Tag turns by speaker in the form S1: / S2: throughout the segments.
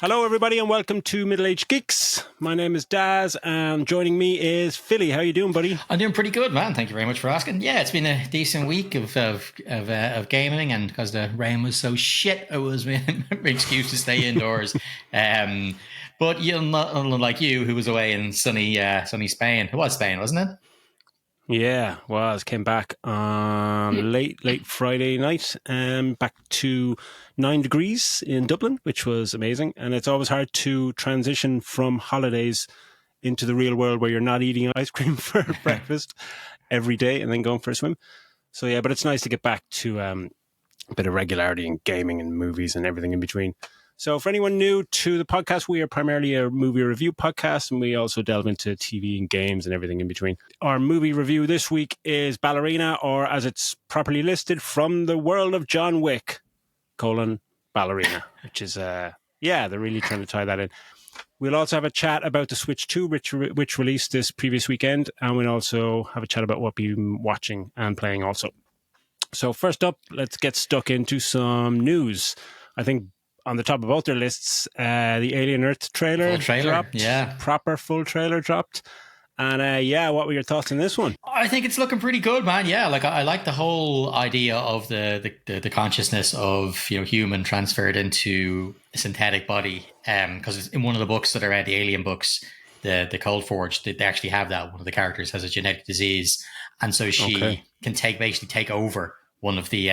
S1: Hello, everybody, and welcome to Middle Age Geeks. My name is Daz, and joining me is Philly. How you doing, buddy?
S2: I'm doing pretty good, man. Thank you very much for asking. Yeah, it's been a decent week of gaming, and because the rain was so shit, it was my excuse to stay indoors. But not unlike you, who was away in sunny Spain. It was Spain, wasn't it?
S1: Yeah, was came back on late Friday night, back to 9 degrees in Dublin, which was amazing. And it's always hard to transition from holidays into the real world where you're not eating ice cream for breakfast every day and then going for a swim. So yeah, but it's nice to get back to a bit of regularity in gaming and movies and everything in between. So for anyone new to the podcast, we are primarily a movie review podcast, and we also delve into TV and games and everything in between. Our movie review this week is Ballerina, or as it's properly listed, From the World of John Wick, Ballerina, which is, they're really trying to tie that in. We'll also have a chat about the Switch 2, which released this previous weekend, and we'll also have a chat about what we've been watching and playing also. So first up, let's get stuck into some news. I think on the top of both their lists, the Alien Earth trailer dropped.
S2: Yeah.
S1: Proper full trailer dropped. And what were your thoughts on this one?
S2: I think it's looking pretty good, man. Yeah, like I like the whole idea of the consciousness of human transferred into a synthetic body. Because in one of the books that I read, the Alien books, the Cold Forge, they actually have that. One of the characters has a genetic disease, and so she can basically take over one of the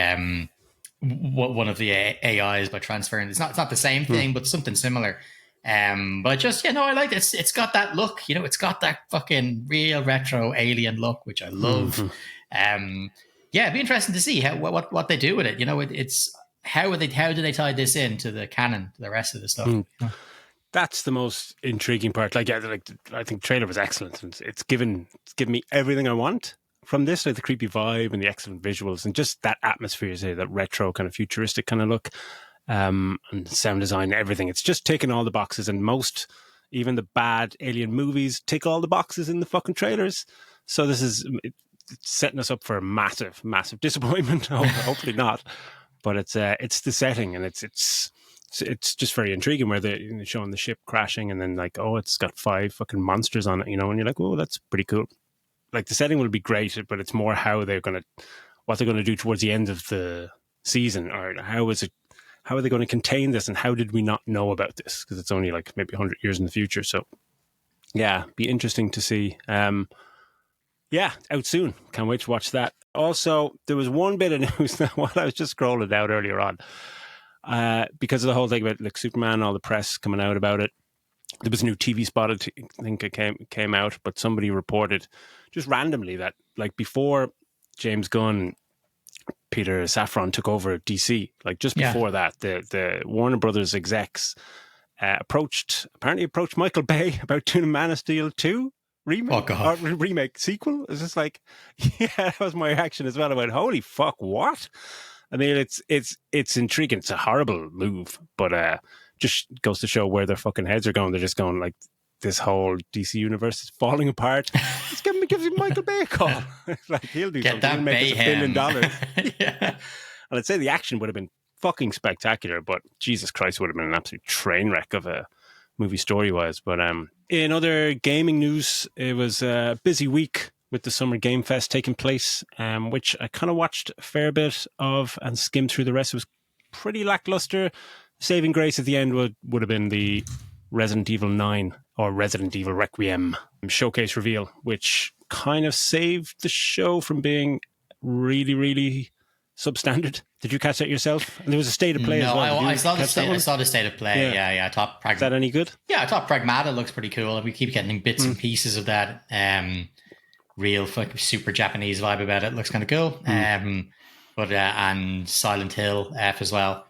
S2: AIs by transferring. It's not the same thing, but something similar. But I like it. It's got that look, it's got that fucking real retro alien look, which I love. It'd be interesting to see what they do with it. It's how do they tie this into the canon, the rest of the stuff.
S1: That's the most intriguing part. I think the trailer was excellent, and it's given me everything I want from this, like the creepy vibe and the excellent visuals and just that atmosphere, say that retro kind of futuristic kind of look, and sound design, everything. It's just ticking all the boxes, and even the bad alien movies tick all the boxes in the fucking trailers. So this is it's setting us up for a massive, massive disappointment. Hopefully not, but it's the setting, and it's just very intriguing where they're showing the ship crashing, and then it's got 5 fucking monsters on it, and you're like, oh, that's pretty cool. Like the setting will be great, but it's more what they're going to do towards the end of the season, or how are they going to contain this, and how did we not know about this? Because it's only like maybe 100 years in the future. So yeah, be interesting to see. Out soon. Can't wait to watch that. Also, there was one bit of news that while I was just scrolling out earlier on, because of the whole thing about like Superman, all the press coming out about it. There was a new TV spot, I think it came out, but somebody reported just randomly that like before James Gunn, Peter Safran took over DC, like just before that, the Warner Brothers execs approached Michael Bay about doing a Man of Steel 2 remake sequel. It's just like, yeah, that was my reaction as well. I went, holy fuck, what? I mean, it's intriguing. It's a horrible move, but just goes to show where their fucking heads are going. They're just going like, this whole DC universe is falling apart. Just give Michael Bay a call. Like he'll do
S2: Get
S1: something. He'll make us $1 billion.
S2: Yeah.
S1: And I'd say the action would have been fucking spectacular, but Jesus Christ, would have been an absolute train wreck of a movie story-wise. But in other gaming news, it was a busy week with the Summer Game Fest taking place, which I kind of watched a fair bit of and skimmed through the rest. It was pretty lackluster. Saving grace at the end would have been the Resident Evil 9 or Resident Evil Requiem showcase reveal, which kind of saved the show from being really, really substandard. Did you catch that yourself? And there was a state of play as well.
S2: I saw the state of play. Yeah. I thought
S1: Is that any good?
S2: Yeah, I thought Pragmata looks pretty cool. We keep getting bits and pieces of that real fucking super Japanese vibe about it. Looks kind of cool. And Silent Hill F as well.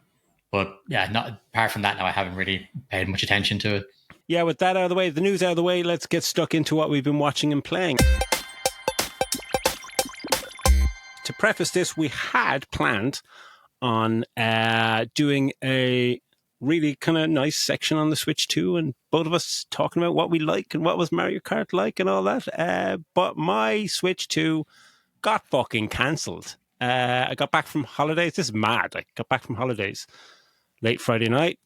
S2: But yeah, not apart from that, now I haven't really paid much attention to it.
S1: Yeah, with that out of the way, the news out of the way, let's get stuck into what we've been watching and playing. To preface this, we had planned on doing a really kind of nice section on the Switch 2, and both of us talking about what we like and what was Mario Kart like and all that. But my Switch 2 got fucking cancelled. I got back from holidays. This is mad. I got back from holidays late Friday night.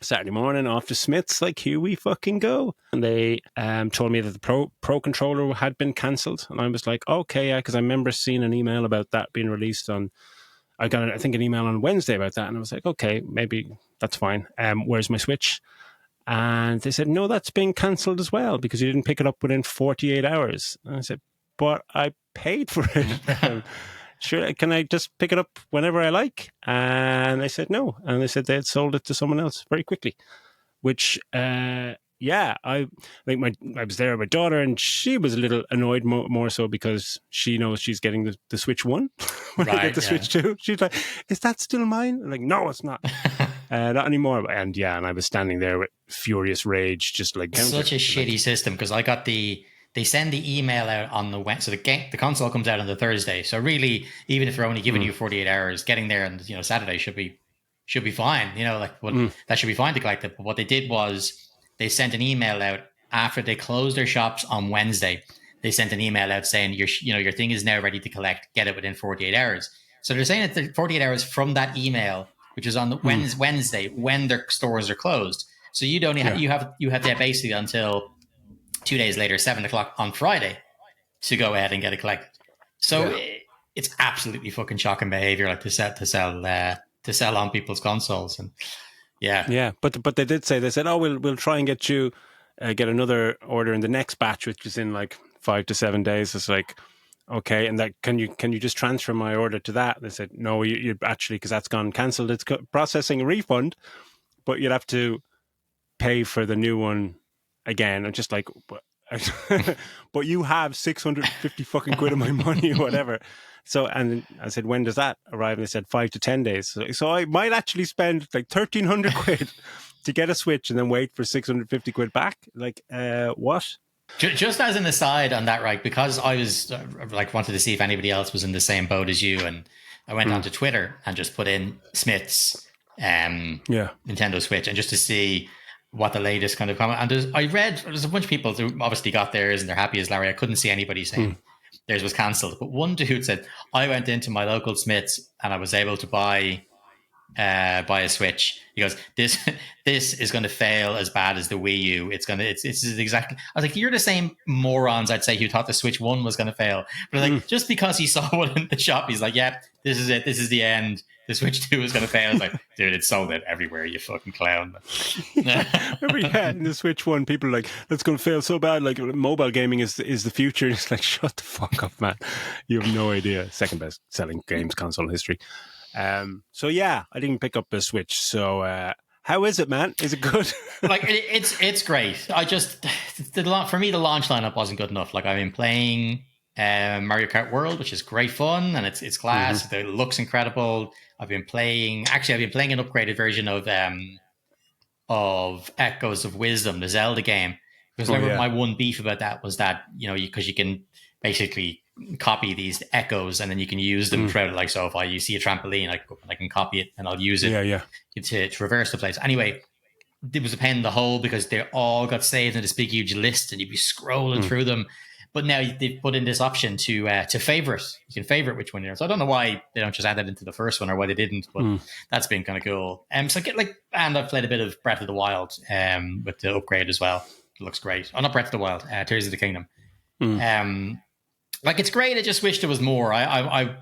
S1: Saturday morning off to Smith's, like, here we fucking go. And they told me that the Pro controller had been cancelled. And I was like, okay, yeah, because I remember seeing an email about that being released on, I got, I think, an email on Wednesday about that. And I was like, okay, maybe that's fine. Where's my Switch? And they said, no, that's been cancelled as well because you didn't pick it up within 48 hours. And I said, but I paid for it. Sure, can I just pick it up whenever I like? And they said no. And they said they had sold it to someone else very quickly, which, yeah, I think I was there with my daughter and she was a little annoyed more so because she knows she's getting the Switch 1 when I get the Switch 2. She's like, is that still mine? I'm like, no, it's not. Not anymore. And yeah, and I was standing there with furious rage, just like...
S2: Such a shitty system, because I got they send the email out on the Wednesday, so the console comes out on the Thursday. So really, even if they're only giving you 48 hours, getting there on Saturday should be fine. That should be fine to collect it. But what they did was they sent an email out after they closed their shops on Wednesday. They sent an email out saying your thing is now ready to collect. Get it within 48 hours. So they're saying it's 48 hours from that email, which is on the Wednesday when their stores are closed. So you don't you have that basically until 2 days later, 7:00 on Friday, to go ahead and get it collected. So it's absolutely fucking shocking behavior, like to sell on people's consoles. And yeah.
S1: But they did say, they said, oh, we'll try and get you get another order in the next batch, which is in like 5 to 7 days. It's like, okay, and that can you just transfer my order to that? They said, no, you actually, because that's gone cancelled. It's processing a refund, but you'd have to pay for the new one again. I'm just like, but you have 650 fucking quid of my money or whatever. So, and I said, when does that arrive? And they said 5 to 10 days. So I might actually spend like 1,300 quid to get a Switch and then wait for 650 quid back. Like, what?
S2: Just as an aside on that, right? Because I was wanted to see if anybody else was in the same boat as you, and I went onto Twitter and just put in Smith's Nintendo Switch, and just to see what the latest kind of comment. And there's a bunch of people who obviously got theirs and they're happy as Larry. I couldn't see anybody saying theirs was cancelled, but one dude said, I went into my local Smith's and I was able to buy a Switch. He goes, this is going to fail as bad as the Wii U. It's exactly. I was like, you're the same morons, I'd say, who thought the Switch 1 was going to fail. But like, just because he saw one in the shop, he's like, yeah, this is it. This is the end. The Switch 2 is going to fail. I was like, dude, it's sold out everywhere, you fucking clown.
S1: Remember, in the Switch 1, people are like, that's going to fail so bad. Like, mobile gaming is the future. It's like, shut the fuck up, man. You have no idea. Second best selling games console in history. So yeah, I didn't pick up a Switch. So how is it, man? Is it good?
S2: Like, it's great. For me, the launch lineup wasn't good enough. Like, I've been playing Mario Kart World, which is great fun, and it's class. It looks incredible. I've been playing an upgraded version of Echoes of Wisdom, the Zelda game. Because my one beef about that was that, because you can basically copy these echoes and then you can use them throughout. Like, so if you see a trampoline, I can copy it and I'll use it to traverse the place. Anyway, it was a pain in the hole because they all got saved in this big huge list and you'd be scrolling through them. But now they've put in this option to favorite. You can favorite which one you're in. So I don't know why they don't just add that into the first one or why they didn't, but that's been kind of cool. So and I've played a bit of Breath of the Wild with the upgrade as well. It looks great. Oh, not Breath of the Wild, Tears of the Kingdom. It's great. I just wish there was more. I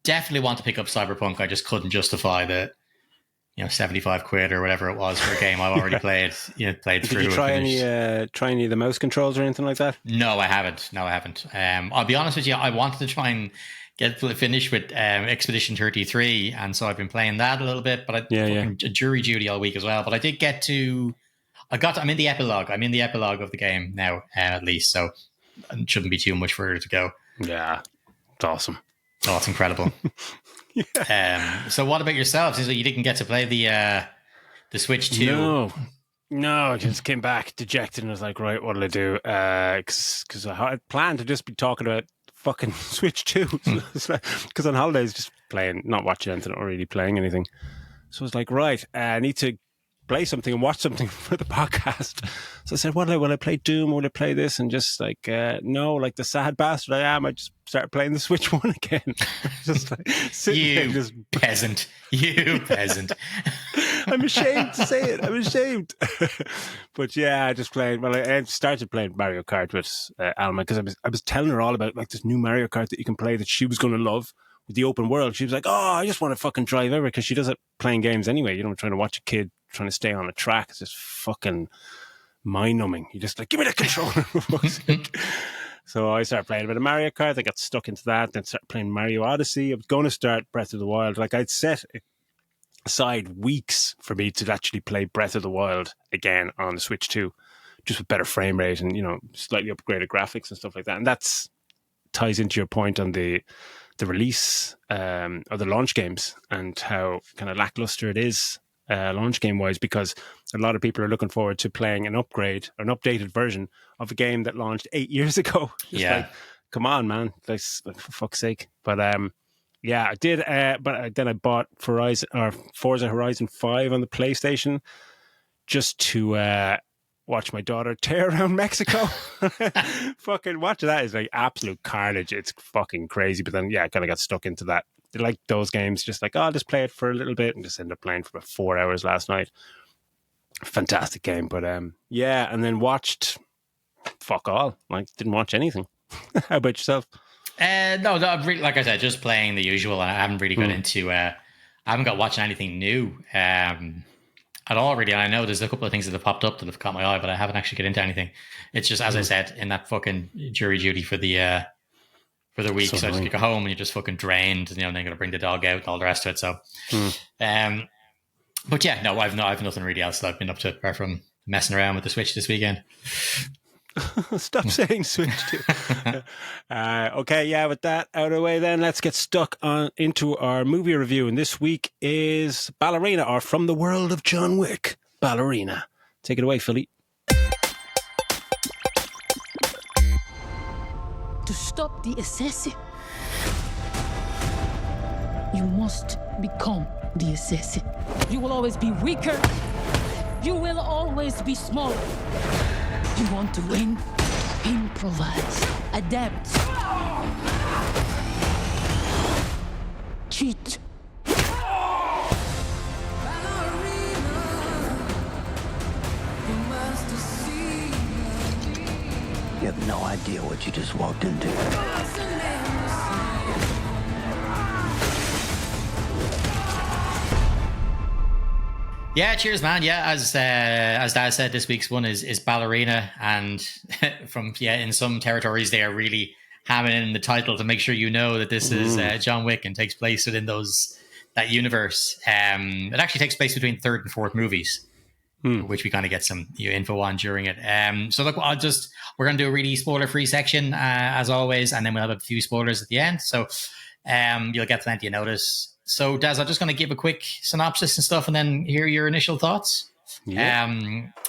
S2: definitely want to pick up Cyberpunk. I just couldn't justify the 75 quid or whatever it was for a game I've already played through.
S1: Did you try any of the mouse controls or anything like that?
S2: No, I haven't. I'll be honest with you. I wanted to try and get finished with Expedition 33, and so I've been playing that a little bit. But jury duty all week as well. But I did get to. I'm in the epilogue. I'm in the epilogue of the game now, at least. So it shouldn't be too much further to go.
S1: Yeah, it's awesome.
S2: Oh, it's incredible. So what about yourself? Since you didn't get to play the Switch 2.
S1: No, I just came back dejected and was like, right, what'll I do? Because I had planned to just be talking about fucking Switch 2. Because on holidays, just playing, not watching anything or really playing anything. So I was like, right, I need to play something and watch something for the podcast. So I said, will I play Doom? Will I play this? And just like, no, like the sad bastard I am, I just started playing the Switch 1 again. Just like sitting there,
S2: peasant. You peasant.
S1: I'm ashamed to say it. I'm ashamed. But yeah, I just played. Well, I started playing Mario Kart with Alma because I was telling her all about like this new Mario Kart that you can play that she was going to love with the open world. She was like, "Oh, I just want to fucking drive over," because she does it playing games anyway. You know, trying to watch a kid trying to stay on a track. It's just fucking mind numbing. You just like, give me the controller. So I started playing a bit of Mario Kart. I got stuck into that. Then started playing Mario Odyssey. I was going to start Breath of the Wild. Like I'd set aside weeks for me to actually play Breath of the Wild again on the Switch 2, just with better frame rate and, you know, slightly upgraded graphics and stuff like that. And that's ties into your point on the release of the launch games and how kind of lackluster it is launch game wise, because a lot of people are looking forward to playing an upgrade, an updated version of a game that launched 8 years ago. Just like, come on, man, like, for fuck's sake. But yeah, I did. But then I bought Forza Horizon 5 on the PlayStation just to watch my daughter tear around Mexico. Fucking watching that is like absolute carnage. It's fucking crazy. But then, yeah, I kind of got stuck into that. Like those games, just like, oh, I'll just play it for a little bit, and just ended up playing for about 4 hours last night. Fantastic game. But yeah, and then watched fuck all. Like, didn't watch anything. How about yourself?
S2: No, really, like I said, just playing the usual. I haven't really got into. I haven't got watching anything new at all, really. And I know there's a couple of things that have popped up that have caught my eye, but I haven't actually get into anything. It's just, as I said, in that fucking jury duty for the week. So I just go home and you're just fucking drained, and you know, then got to bring the dog out and all the rest of it. So, but yeah, no, I've nothing really else that I've been up to apart from messing around with the Switch this weekend.
S1: Stop saying Switch too. Okay, yeah, with that out of the way, then let's get stuck on into our movie review. And this week is Ballerina, or From the World of John Wick, Ballerina. Take it away, Philly.
S3: To stop the assassin, you must become the assassin. You will always be weaker. You will always be small. You want to win? Improvise. Adapt. Cheat.
S4: You have no idea what you just walked into.
S2: Yeah, cheers, man. Yeah, as Dad said, this week's one is Ballerina, and from in some territories they are really hammering in the title to make sure you know that this is John Wick and takes place within that universe. It actually takes place between third and fourth movies, which we kind of get some info on during it. So look, we're going to do a really spoiler-free section as always, and then we'll have a few spoilers at the end. So you'll get plenty of notice. So Daz, I'm just going to give a quick synopsis and stuff, and then hear your initial thoughts. Yeah.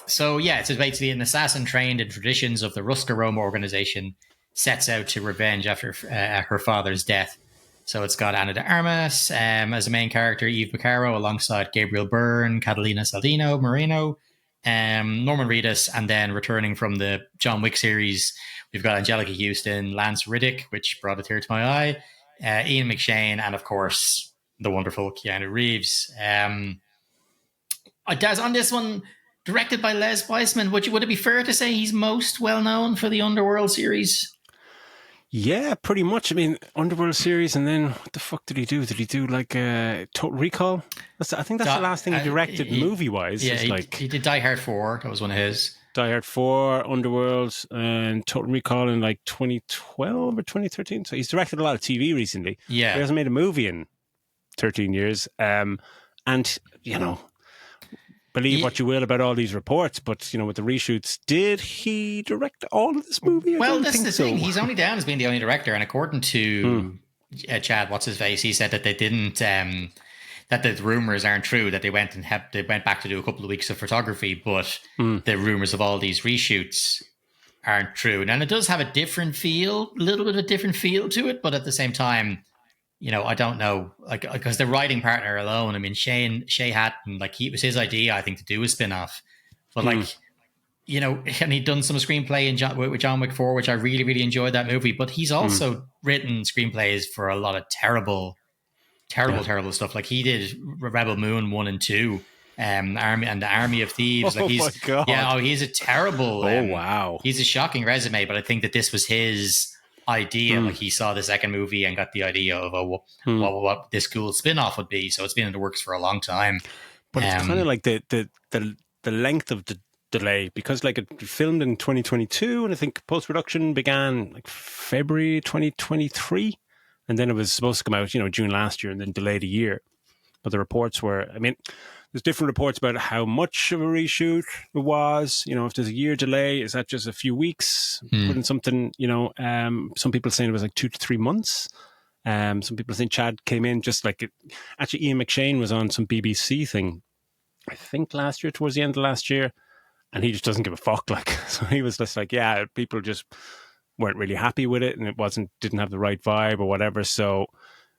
S2: It's basically an assassin trained in traditions of the Ruska Roma organization sets out to revenge after her father's death. So it's got Ana de Armas as the main character, Eve Bacaro, alongside Gabriel Byrne, Catalina Saldino, Moreno, Norman Reedus, and then returning from the John Wick series, we've got Angelica Houston, Lance Riddick, which brought a tear to my eye, Ian McShane, and of course the wonderful Keanu Reeves. Daz, on this one, directed by Les Weissman, would it be fair to say he's most well known for the Underworld series?
S1: Yeah, pretty much. I mean, Underworld series, and then what the fuck did he do? Did he do like Total Recall? I think that's the last thing he directed movie-wise.
S2: Yeah, he did Die Hard 4. That was one of his.
S1: Die Hard 4, Underworld, and Total Recall in like 2012 or 2013. So he's directed a lot of TV recently.
S2: Yeah.
S1: He hasn't made a movie in 13 years. And, you know, believe what you will about all these reports, but, you know, with the reshoots, did he direct all of this movie?
S2: Well, this is the thing. He's only down as being the only director. And according to Chad, what's his face, he said that they didn't, that the rumors aren't true, that they went back to do a couple of weeks of photography, but the rumors of all these reshoots aren't true. And it does have a different feel, a little bit of a different feel to it, but at the same time, you know, I don't know, like, because the writing partner alone, I mean, Shay Hatton, like, it was his idea, I think, to do a spin-off. But, like, you know, and he'd done some screenplay with John Wick 4, which I really, really enjoyed that movie. But he's also written screenplays for a lot of terrible stuff. Like, he did Rebel Moon 1 and 2, Army of Thieves.
S1: Oh my God.
S2: Yeah, he's a terrible.
S1: Wow.
S2: He's a shocking resume, but I think that this was his idea. Like he saw the second movie and got the idea of what this cool spin-off would be. So it's been in the works for a long time.
S1: But it's kind of like the length of the delay, because like it filmed in 2022 and I think post-production began like February 2023, and then it was supposed to come out, June last year, and then delayed a year. But the reports were, there's different reports about how much of a reshoot it was. If there's a year delay, is that just a few weeks? Putting something, some people saying it was like 2 to 3 months. Some people think Chad came in just like it. Actually, Ian McShane was on some BBC thing, I think last year, towards the end of last year, and he just doesn't give a fuck. Like, so he was just like, yeah, people just weren't really happy with it, and it didn't have the right vibe or whatever. So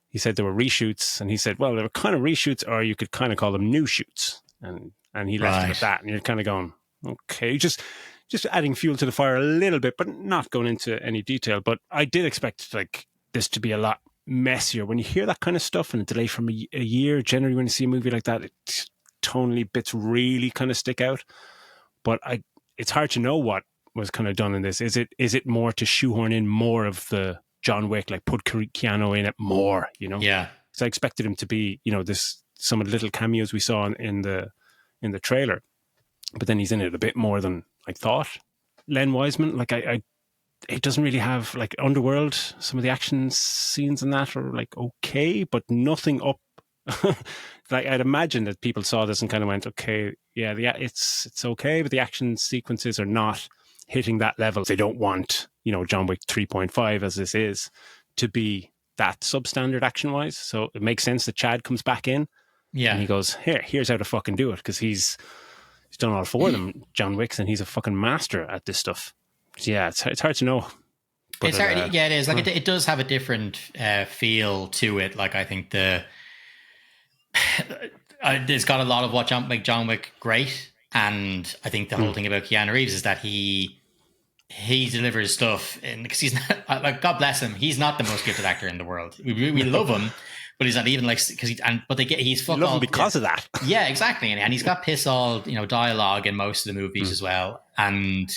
S1: he said there were reshoots, and he said, well, they were kind of reshoots, or you could kind of call them new shoots. And he left it at that. And you're kind of going, okay, just adding fuel to the fire a little bit, but not going into any detail. But I did expect like this to be a lot messier. When you hear that kind of stuff and a delay from a year, generally when you see a movie like that, tonally bits really kind of stick out. But it's hard to know what was kind of done in this. Is it more to shoehorn in more of the John Wick, like put Keanu in it more,
S2: Yeah.
S1: So I expected him to be, some of the little cameos we saw in the trailer, but then he's in it a bit more than I thought. Len Wiseman, like it doesn't really have like Underworld. Some of the action scenes in that are like okay, but nothing up. Like I'd imagine that people saw this and kind of went, okay, yeah, it's okay, but the action sequences are not hitting that level. They don't want, John Wick 3.5 as this is to be that substandard action wise. So it makes sense that Chad comes back in.
S2: Yeah.
S1: And he goes, here's how to fucking do it, because he's done all 4 of them, John Wicks, and he's a fucking master at this stuff. So yeah, it's hard to know. But
S2: it's hard. Yeah, it is. Like it does have a different feel to it. Like I think it's got a lot of what make John Wick great, and I think the whole thing about Keanu Reeves is that he delivers stuff, and because he's not like, God bless him, he's not the most gifted actor in the world. We love him, but he's not even like, because he's fuck all
S1: because of that.
S2: Yeah, exactly, and he's got piss all dialogue in most of the movies as well, and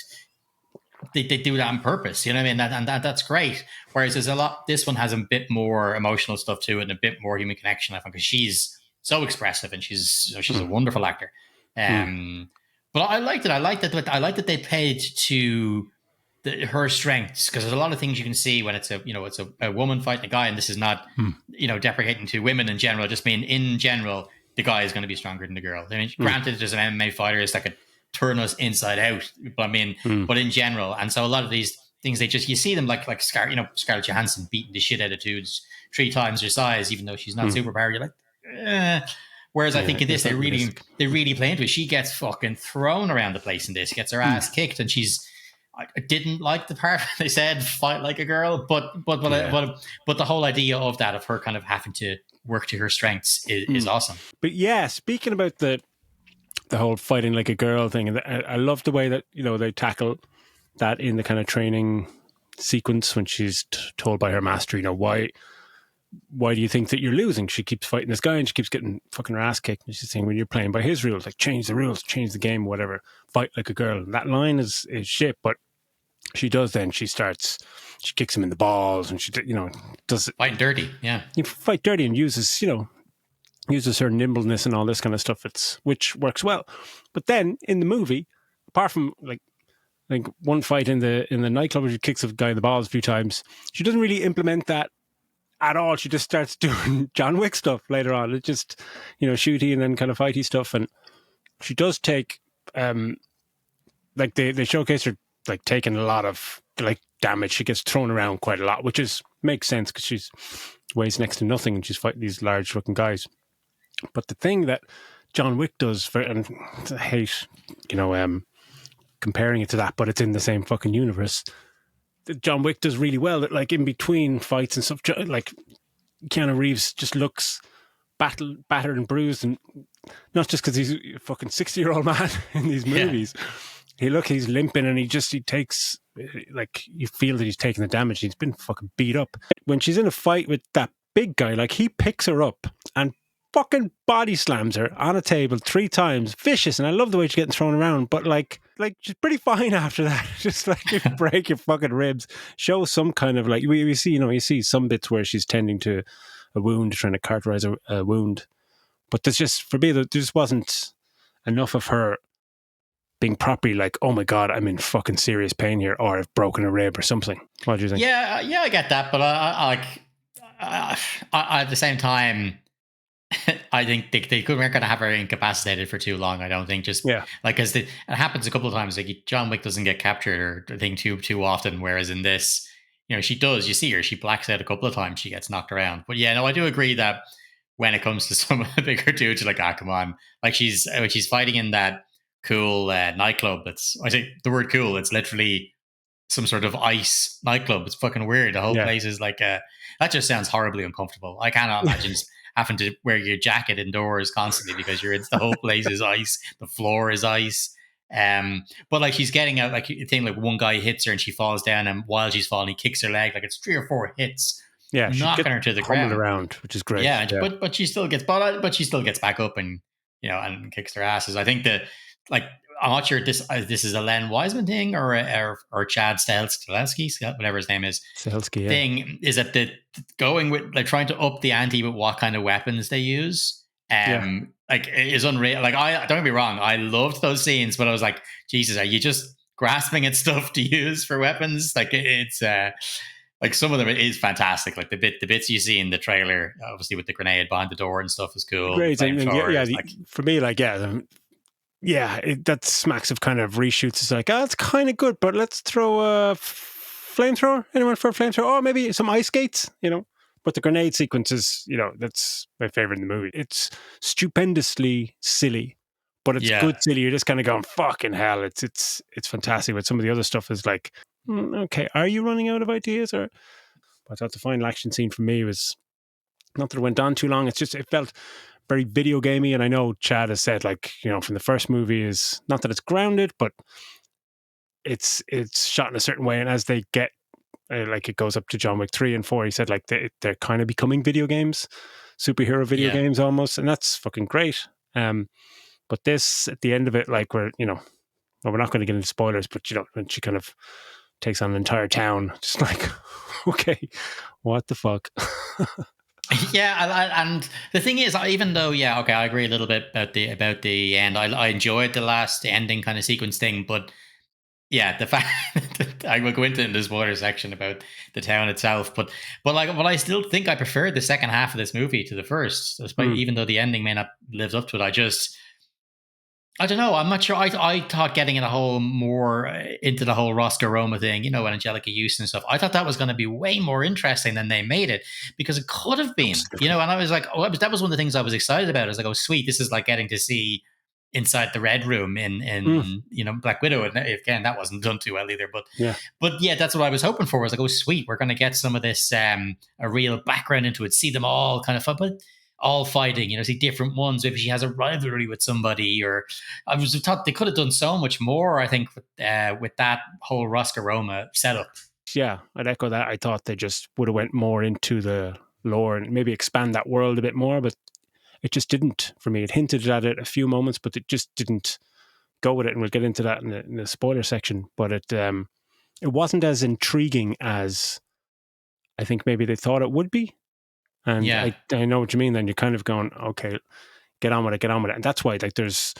S2: they do that on purpose. You know what I mean? And that's great. Whereas this one has a bit more emotional stuff to it and a bit more human connection, I think, because she's so expressive and she's a wonderful actor. But I liked it. I liked that they played to her strengths, because there's a lot of things you can see when it's a woman fighting a guy, and this is not deprecating to women in general. Just mean in general, the guy is going to be stronger than the girl. I mean, granted, there's an MMA fighter that could turn us inside out, but but in general, and so a lot of these things, you see them like Scarlett Johansson beating the shit out of dudes 3 times her size, even though she's not superpowered. You're like, Whereas I think in this they really play into it. She gets fucking thrown around the place in this. She gets her ass kicked, and I didn't like the part they said fight like a girl, but the whole idea of her kind of having to work to her strengths is awesome.
S1: But yeah, speaking about the whole fighting like a girl thing, and I love the way that they tackle that in the kind of training sequence when she's told by her master, why do you think that you're losing? She keeps fighting this guy and she keeps getting fucking her ass kicked. And she's saying, when you're playing by his rules, like change the rules, change the game, whatever, fight like a girl. And that line is shit, but she does then. She kicks him in the balls, and she, does it.
S2: Fighting dirty, yeah.
S1: You fight dirty and uses her nimbleness and all this kind of stuff, which works well. But then in the movie, apart from like one fight in the nightclub where she kicks a guy in the balls a few times, she doesn't really implement that at all. She just starts doing John Wick stuff later on. It's just, shooty and then kind of fighty stuff. And she does take, they showcase her like taking a lot of like damage. She gets thrown around quite a lot, which makes sense because she weighs next to nothing and she's fighting these large looking guys. But the thing that John Wick does, and I hate, comparing it to that, but it's in the same fucking universe, that John Wick does really well, that like in between fights and stuff, like Keanu Reeves just looks battered and bruised, and not just because he's a fucking 60-year-old man in these movies. He's limping, and he takes, like, you feel that he's taking the damage. He's been fucking beat up. When she's in a fight with that big guy, like, he picks her up and fucking body slams her on a table 3 times, vicious, and I love the way she's getting thrown around, but like she's pretty fine after that. Just like you break your fucking ribs, show some kind of like we see, you see some bits where she's tending to a wound, trying to cauterize a wound, but there's just, for me, there just wasn't enough of her being properly like, oh my god, I'm in fucking serious pain here, or I've broken a rib or something. What do you think?
S2: Yeah, I get that, but I at the same time, I think weren't going to have her incapacitated for too long. I don't think, just like, because it happens a couple of times. Like John Wick doesn't get captured or I think too often, whereas in this, she does. You see her, she blacks out a couple of times, she gets knocked around. But yeah, no, I do agree that when it comes to some of the bigger dudes, you're like, come on, like she's fighting in that cool nightclub. I think the word cool, it's literally some sort of ice nightclub. It's fucking weird. The whole place is like that just sounds horribly uncomfortable. I cannot imagine having to wear your jacket indoors constantly because the whole place is ice, the floor is ice. But like she's getting out, like a thing, like one guy hits her and she falls down, and while she's falling, he kicks her leg. Like it's 3 or 4 hits, knocking her to the ground
S1: around, which is great.
S2: Yeah. But she still gets back up and and kicks their asses. I think that, like, I'm not sure this is a Len Wiseman thing or Chad Stahelski, whatever his name is.
S1: Stahelski,
S2: thing is that the going with, like, trying to up the ante with what kind of weapons they use. Like, it is unreal. Like, I don't get me wrong, I loved those scenes, but I was like, Jesus, are you just grasping at stuff to use for weapons? Like, it's like some of them is fantastic. Like the bits you see in the trailer, obviously with the grenade behind the door and stuff, is cool.
S1: Great, for me, like, that smacks of kind of reshoots. It's like, it's kind of good, but let's throw a flamethrower. Anyone for a flamethrower? Or maybe some ice skates, But the grenade sequences, that's my favorite in the movie. It's stupendously silly, but it's good silly. You're just kind of going, fucking hell. It's fantastic. But some of the other stuff is like, okay, are you running out of ideas? Or I thought the final action scene for me was, not that it went on too long. It's just, it felt very video gamey, and I know Chad has said, like, from the first movie, is not that it's grounded, but it's shot in a certain way, and as they get like it goes up to John Wick 3 and 4, he said, like, they're kind of becoming video games, superhero video games almost, and that's fucking great. But this, at the end of it, like, we're not going to get into spoilers, but when she kind of takes on an entire town, just like, okay, what the fuck.
S2: And the thing is, even though, I agree a little bit about the end. I enjoyed the last ending kind of sequence thing, but the fact that I will go into it in the spoiler section about the town itself, but I still think I prefer the second half of this movie to the first, despite even though the ending may not live up to it. I don't know. I'm not sure. I thought getting in more into the whole Roscoe Roma thing, and Angelica Houston and stuff, I thought that was going to be way more interesting than they made it, because it could have been, and I was like, that was one of the things I was excited about. I was like, oh, sweet. This is like getting to see inside the Red Room in Black Widow. And again, that wasn't done too well either. But that's what I was hoping for. I was like, oh, sweet. We're going to get some of this, a real background into it, see them all kind of fun, but all fighting, see different ones. Maybe she has a rivalry with somebody, or I was thought they could have done so much more, I think, with that whole Roscoe Roma setup.
S1: Yeah, I'd echo that. I thought they just would have went more into the lore and maybe expand that world a bit more, but it just didn't for me. It hinted at it a few moments, but it just didn't go with it. And we'll get into that in the spoiler section. But it wasn't as intriguing as I think maybe they thought it would be. And I know what you mean. Then you're kind of going, okay, get on with it. And that's why, like, there's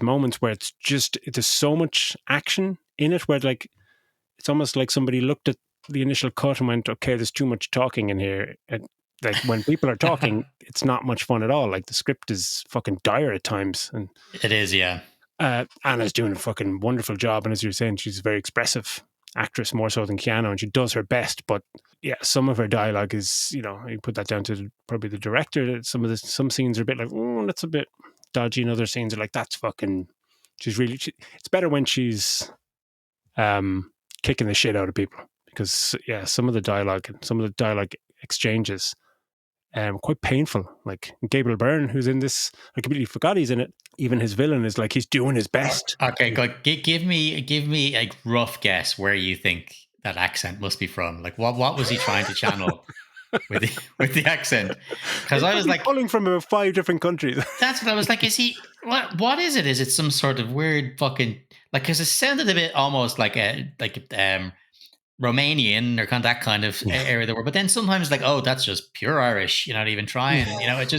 S1: moments where there's so much action in it where, like, it's almost like somebody looked at the initial cut and went, okay, there's too much talking in here. And, like, when people are talking, it's not much fun at all. Like, the script is fucking dire at times. And
S2: it is, yeah.
S1: Anna's doing a fucking wonderful job. And as you're saying, she's a very expressive actress, more so than Keanu, and she does her best. But yeah, some of her dialogue is, you put that down to probably the director. Some scenes are a bit like, oh, that's a bit dodgy, and other scenes are like, that's fucking, it's better when she's kicking the shit out of people, because some of the dialogue exchanges quite painful. Like Gabriel Byrne, who's in this, I completely forgot he's in it. Even his villain is like, he's doing his best.
S2: Okay, good. Give me a rough guess where you think that accent must be from. Like, what was he trying to channel? with the accent, because I was like
S1: pulling from about 5 different countries.
S2: That's what I was like. Is he what is it? Is it some sort of weird fucking like? Because it sounded a bit almost like Romanian or kind of that kind of area there were. But then sometimes like, oh, that's just pure Irish. You're not even trying. You know, it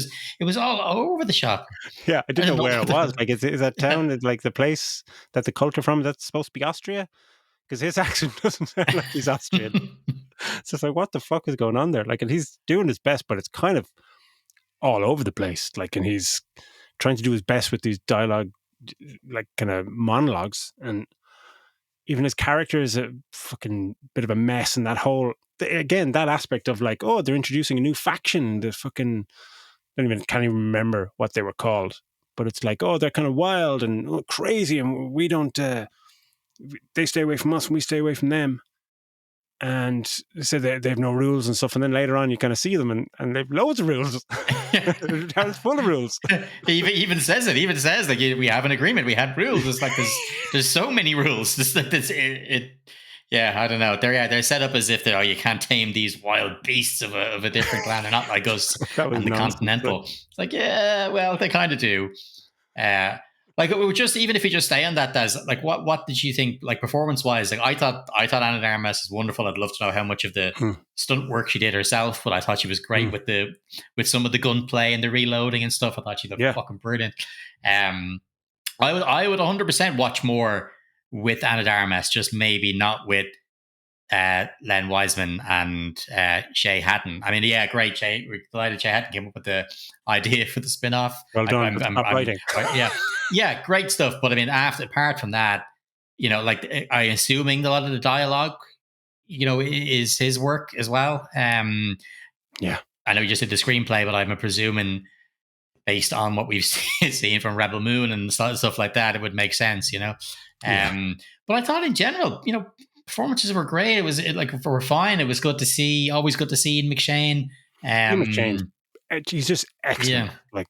S2: was all over the shop.
S1: Yeah, I didn't know where it was. Like, is that town like the place that the culture from? That's supposed to be Austria? Because his accent doesn't sound like he's Austrian. It's just like, what the fuck is going on there? Like, and he's doing his best, but it's kind of all over the place. Like, and he's trying to do his best with these dialogue, like kind of monologues, and even his character is a fucking bit of a mess. And that whole, again, that aspect of like, oh, they're introducing a new faction. The fucking, can't even remember what they were called, but it's like, oh, they're kind of wild and crazy, and we don't. They stay away from us, and we stay away from them. And so they have no rules and stuff. And then later on, you kind of see them, and they've loads of rules. It's full of rules.
S2: He even says it. He even says like, we have an agreement. We had rules. It's like there's so many rules. Yeah, I don't know. They're set up as if you can't tame these wild beasts of a different clan. They're not like us and the Continental. It's like, yeah, well, they kind of do. Like it would just, even if you just stay on that, Des, like what did you think, like performance wise? Like I thought Ana de Armas is wonderful. I'd love to know how much of the stunt work she did herself, but I thought she was great with some of the gunplay and the reloading and stuff. I thought she looked fucking brilliant. I would 100% watch more with Ana de Armas, just maybe not with Len Wiseman and Shay Hatton. I mean, yeah, great. We're delighted Shay Hatton came up with the idea for the spin-off.
S1: Well done. I'm writing.
S2: Yeah, great stuff. But I mean, apart from that, you know, like I'm assuming a lot of the dialogue, you know, is his work as well.
S1: Yeah,
S2: I know you just did the screenplay, but I'm presuming based on what we've seen from Rebel Moon and stuff like that, it would make sense, you know. But I thought in general, you know, performances were great. Were fine. It was good to see. Always good to see Ian McShane.
S1: McShane, he's just excellent. I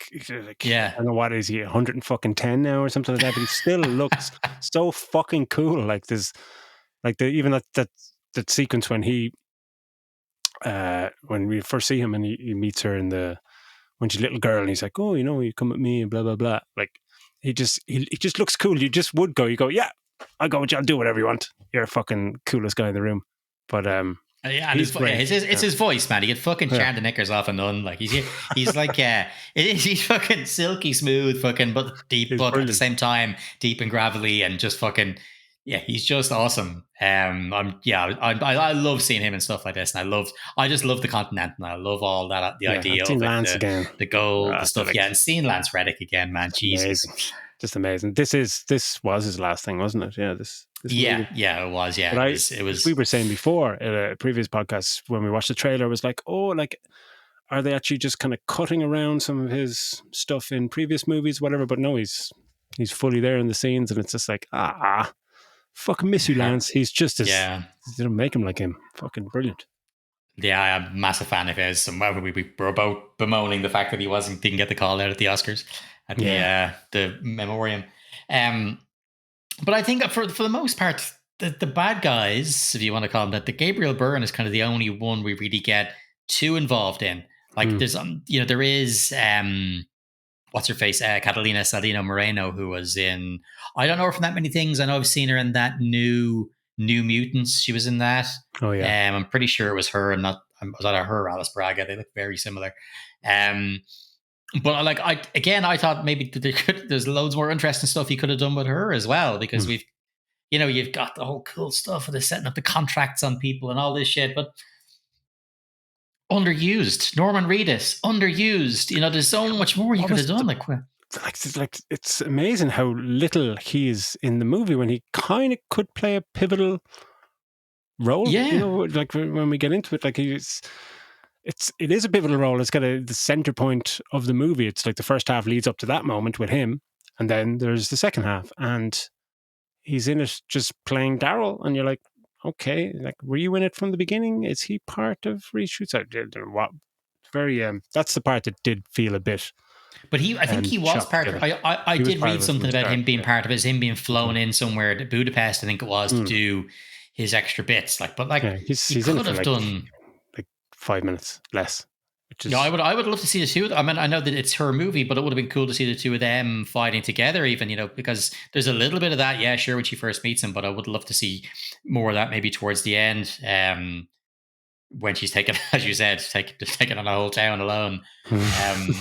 S1: don't know what is he, 110 now or something like that, but he still looks so fucking cool. Like there's like even that sequence when he when we first see him and he meets her when she's a little girl and he's like, oh, you know, you come with me and blah blah blah. Like he just looks cool. You just would go. You go, yeah, I'll go with you. I'll do whatever you want. You're fucking coolest guy in the room. But and
S2: it's his voice, man. He could fucking charm the knickers off a nun. Like he's like he's fucking silky smooth, fucking but deep, but brilliant. At the same time deep and gravelly, and just fucking he's just awesome. I love seeing him and stuff like this, and I just love the Continental. I love all that idea of Lance again, the gold, the stuff. And seeing Lance Reddick again, man, Jesus.
S1: Amazing. Just amazing. This was his last thing, wasn't it? Yeah, this movie.
S2: It was. Yeah,
S1: but
S2: it was.
S1: We were saying before in a previous podcast when we watched the trailer, it was like, oh, like, are they actually just kind of cutting around some of his stuff in previous movies, whatever? But no, he's fully there in the scenes, and it's just like, fucking miss you, Lance. He's just as they don't make him like him. Fucking brilliant.
S2: Yeah, I'm a massive fan of his. And we were both bemoaning the fact that he didn't get the call out at the Oscars at the memoriam. But I think for the most part, the bad guys, if you want to call them that, the Gabriel Byrne is kind of the only one we really get too involved in. Like there's there is what's her face, Catalina Saldana Moreno, who was in, I don't know her from that many things. I know I've seen her in that New Mutants. She was in that. Oh yeah. I'm pretty sure it was her, and not was either her or Alice Braga. They look very similar. But like I thought maybe there's loads more interesting stuff he could have done with her as well, because we've, you've got the whole cool stuff of the setting up the contracts on people and all this shit, but underused. Norman Reedus, underused. There's so much more you could have done. Like
S1: it's amazing how little he is in the movie when he kind of could play a pivotal role. Yeah, like when we get into it, like it is a pivotal role. It's got the center point of the movie. It's like the first half leads up to that moment with him, and then there's the second half, and he's in it just playing Daryl, and you're like, okay, like, were you in it from the beginning? Is he part of reshoots? I don't know what. Very that's the part that did feel a bit.
S2: But I think he was part of it. I did read something about him being part of it, him being flown in somewhere to Budapest, I think it was, to do his extra bits. Like, but like, he could have done
S1: 5 minutes less. Which is
S2: Yeah, I would love to see the two. I mean, I know that it's her movie, but it would have been cool to see the two of them fighting together, even, because there's a little bit of that. Yeah, sure, when she first meets him, but I would love to see more of that maybe towards the end, when she's taken, as you said, taken on a whole town alone. Um,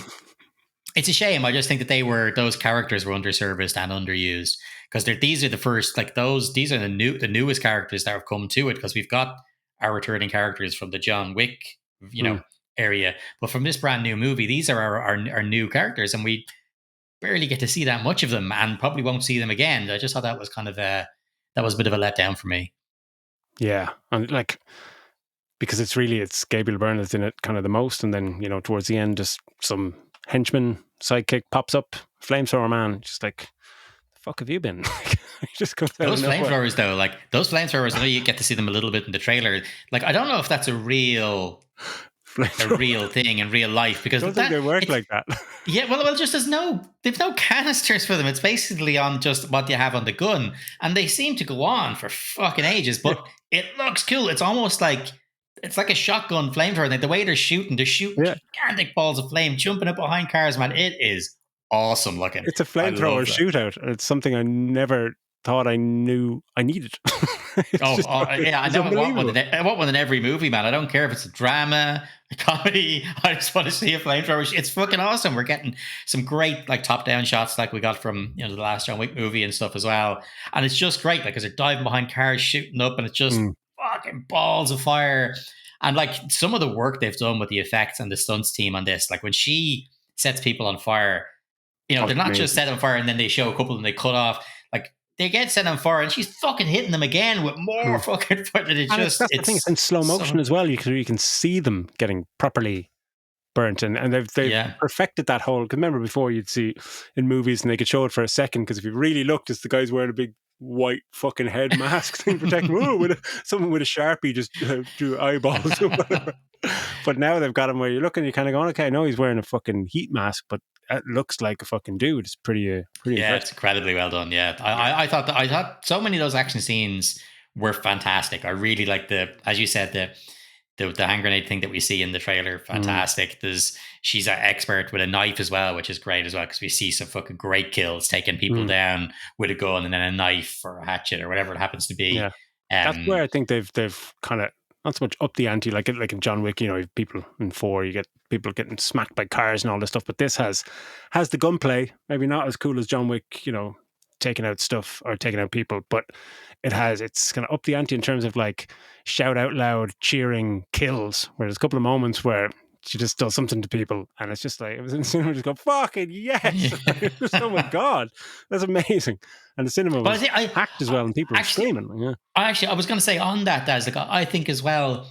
S2: it's a shame. I just think that those characters were underserviced and underused, because these are the first, like these are the newest characters that have come to it, because we've got our returning characters from the John Wick, area, but from this brand new movie, these are our new characters, and we barely get to see that much of them, and probably won't see them again. I just thought that was kind of that was a bit of a letdown for me.
S1: Yeah, and like, because it's Gabriel Byrne that's in it kind of the most, and then towards the end, just some henchman sidekick pops up, flamethrower man, just like, the fuck have you been? He just comes out
S2: those
S1: of nowhere.
S2: flamethrowers though, like those flamethrowers, I know you get to see them a little bit in the trailer. Like, I don't know if that's a real thing in real life, because
S1: I don't think they work like that.
S2: Yeah, well, just they've no canisters for them. It's basically on just what you have on the gun, and they seem to go on for fucking ages. But it looks cool. It's almost like a shotgun flamethrower. Like the way they're shooting gigantic balls of flame jumping up behind cars. Man, it is awesome looking.
S1: It's a flamethrower shootout, and it's something I never thought I knew I needed.
S2: Yeah, I know. I want one in every movie, man. I don't care if it's a drama, a comedy. I just want to see a flamethrower. It's fucking awesome. We're getting some great like top-down shots, like we got from the last John Wick movie and stuff as well. And it's just great, like, because they're diving behind cars, shooting up, and it's just fucking balls of fire. And like some of the work they've done with the effects and the stunts team on this, like when she sets people on fire, they're not just set on fire and then they show a couple and they cut off. Like, they get set on fire and she's fucking hitting them again with more fucking fire.
S1: That's the thing. It's in slow motion as well. You can see them getting properly burnt, and they've perfected that whole. Because remember before, you'd see in movies and they could show it for a second, because if you really looked, it's the guy's wearing a big white fucking head mask thing protecting him. Someone with a Sharpie just drew eyeballs or whatever. But now they've got him where you're looking, you're kind of going, okay, I know he's wearing a fucking heat mask, but it looks like a fucking dude. It's pretty impressive.
S2: It's incredibly well done. Yeah, I thought so many of those action scenes were fantastic. I really like as you said, the hand grenade thing that we see in the trailer. Fantastic. She's an expert with a knife as well, which is great as well, because we see some fucking great kills, taking people down with a gun and then a knife or a hatchet or whatever it happens to be.
S1: Yeah, that's where I think they've kind of not so much up the ante, like in John Wick. People in 4, you get people getting smacked by cars and all this stuff, but this has the gunplay. Maybe not as cool as John Wick, taking out stuff or taking out people, but it's kind of up the ante in terms of like shout out loud cheering kills, where there's a couple of moments where she just does something to people and it's just like, it was in the cinema, just go fucking yes. Oh my god, that's amazing. And the cinema was packed as well, and people were screaming.
S2: I was going to say on that, Daz, like, I think as well,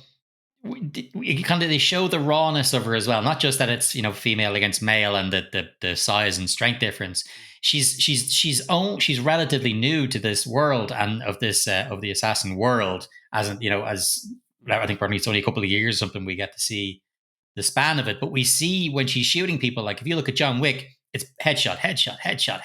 S2: they show the rawness of her as well. Not just that it's female against male and the size and strength difference. She's relatively new to this world and of this of the assassin world. As I think probably it's only a couple of years or something we get to see the span of it. But we see when she's shooting people, like if you look at John Wick, it's headshot.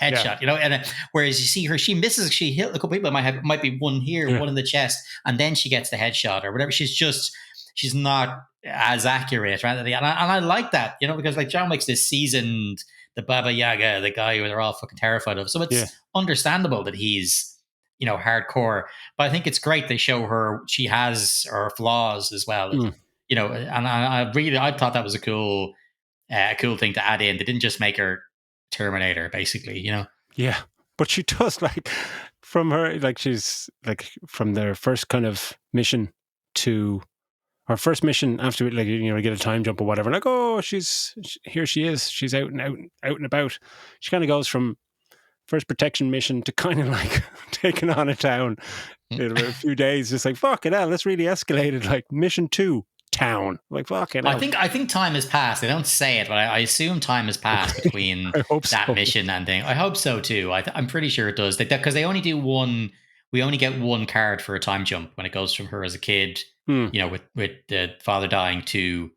S2: And whereas you see her, she misses. She hit a couple people. Might be one here, one in the chest, and then she gets the headshot or whatever. She's not as accurate, right? And I like that, because like John Wick's this seasoned, the Baba Yaga, the guy who they're all fucking terrified of. So it's understandable that he's, hardcore. But I think it's great they show her, she has her flaws as well. And I thought that was a cool thing to add in. They didn't just make her Terminator, basically,
S1: Yeah, but she does, like, from her, like, she's like from their first kind of mission to our first mission after, like, get a time jump or whatever. Like, oh, here she is. She's out and about. She kind of goes from first protection mission to kind of like taking on a town in a few days. Just like, fucking hell, that's really escalated. Like, mission 2. Town, like, fucking hell.
S2: I think time has passed. They don't say it, but I assume time has passed between that mission and thing. I hope so too. I'm pretty sure it does, because they only do one. We only get one card for a time jump when it goes from her as a kid, with the father dying, to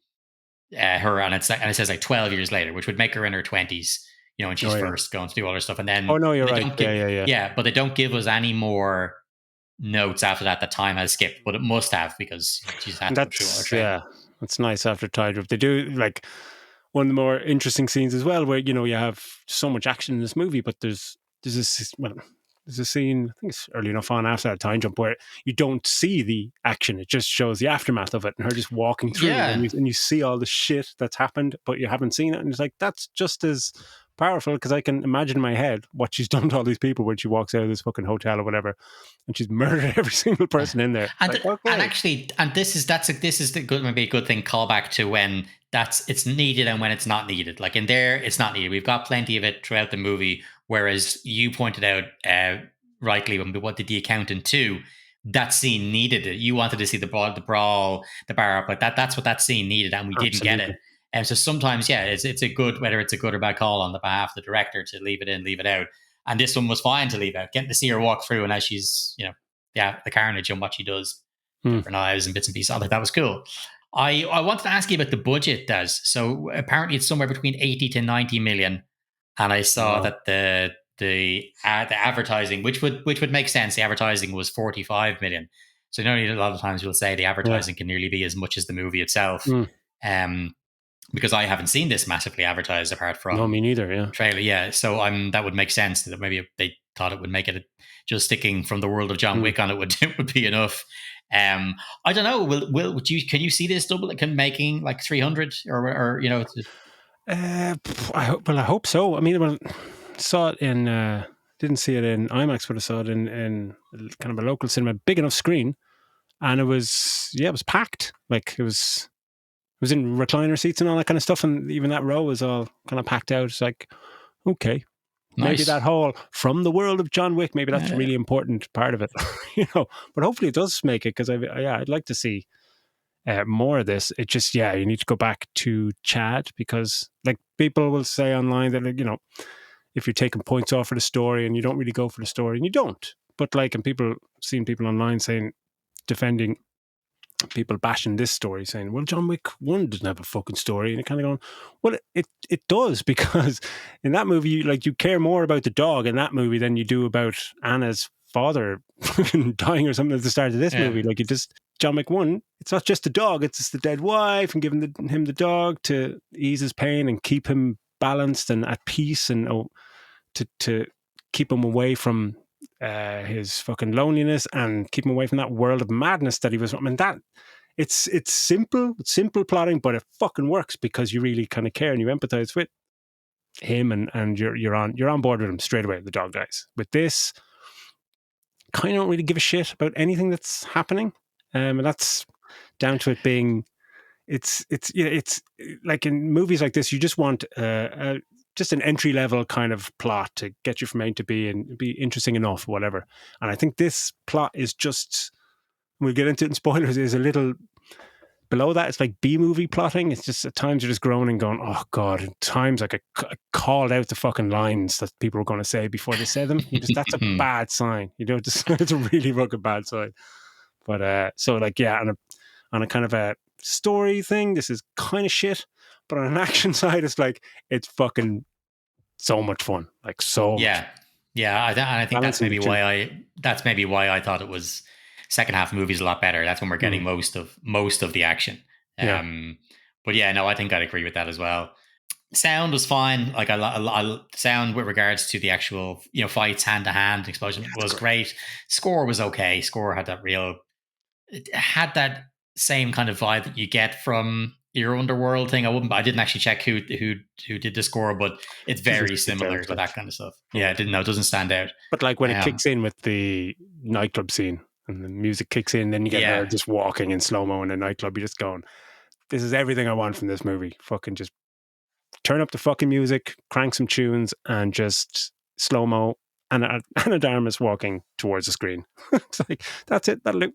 S2: her, and it says like 12 years later, which would make her in her 20s. When she's first going to do all her stuff, and then
S1: you're right.
S2: Yeah, but they don't give us any more notes after that. The time has skipped, but it must have, because she's had to go through all her training.
S1: It's nice after Tide Rip. They do like one of the more interesting scenes as well, where you have so much action in this movie, but there's a scene, I think it's early enough on after that time jump, where you don't see the action. It just shows the aftermath of it and her just walking through,
S2: Yeah.
S1: and you see all the shit that's happened, but you haven't seen it. And it's like, that's just as powerful, because I can imagine in my head what she's done to all these people when she walks out of this fucking hotel or whatever, and she's murdered every single person in there.
S2: And,
S1: Like, okay.
S2: and actually, and this is the good, maybe a good thing, call back to when it's needed and when it's not needed. Like in there, it's not needed. We've got plenty of it throughout the movie. Whereas you pointed out rightly, when we wanted the accountant too, that scene needed it. You wanted to see the brawl, the bar up, but that's what that scene needed, and we didn't get it. And so sometimes, yeah, it's a good, whether it's a good or bad call on the behalf of the director to leave it in, leave it out. And this one was fine to leave out. Getting to see her walk through, and as she's, the carnage and what she does, for knives and bits and pieces, I thought that was cool. I wanted to ask you about the budget, Des. So apparently it's somewhere between 80 to 90 million. And I saw that the advertising, which would make sense, the advertising was 45 million. So a lot of times you'll say the advertising can nearly be as much as the movie itself. Because I haven't seen this massively advertised apart from
S1: no, me neither. Yeah,
S2: trailer. Yeah, so that would make sense that maybe they thought it would make it just sticking from the world of John Wick on it would be enough. I don't know. Can you see this making like 300 or
S1: I hope so. I mean, saw it in didn't see it in IMAX, but I saw it in kind of a local cinema, big enough screen, and it was packed. Like it was in recliner seats and all that kind of stuff, and even that row was all kind of packed out. It's like, okay, maybe
S2: nice.
S1: that whole from the world of John Wick, maybe that's a really important part of it, But hopefully it does make it, because I'd like to see more of this. It just, you need to go back to Chad, because like people will say online that if you're taking points off for the story and you don't really go for the story, and you don't, but like, and seen people online saying, defending people bashing this story, saying, well, John Wick 1 doesn't have a fucking story, and it kind of going, well, it does, because in that movie, you care more about the dog in that movie than you do about Anna's father dying or something at the start of this movie. Like, John Wick 1, it's not just the dog, it's just the dead wife and giving him the dog to ease his pain and keep him balanced and at peace, and to keep him away from his fucking loneliness and keep him away from that world of madness that he was. I mean, that it's simple plotting, but it fucking works because you really kind of care and you empathize with him, and you're on board with him straight away. The dog dies. With this, kind of don't really give a shit about anything that's happening, and that's down to it being. It's like in movies like this, you just want just an entry level kind of plot to get you from A to B and be interesting enough, whatever. And I think this plot is just, we'll get into it in spoilers, is a little below that. It's like B movie plotting. It's just at times you're just groaning, going, oh God. At times, like, I called out the fucking lines that people were going to say before they said them. That's a bad sign. It's a really fucking bad sign. But so like, on a kind of a story thing, this is kind of shit. But on an action side, it's fucking so much fun. Like, so much.
S2: I think that's maybe why I thought it was second half of the movie is a lot better. That's when we're getting most of the action. But I think I'd agree with that as well. Sound was fine. Like, I sound with regards to the actual fights, hand to hand explosion was great. Score was okay. Score had that same kind of vibe that you get from your Underworld thing. I didn't actually check who did the score, but it's very similar to that kind of stuff. It doesn't stand out.
S1: But like when it kicks in with the nightclub scene and the music kicks in, then you get her just walking in slow-mo in a nightclub, you're just going, this is everything I want from this movie. Fucking just turn up the fucking music, crank some tunes, and just slow-mo, and Armas walking towards the screen. It's like, that's it, that'll do.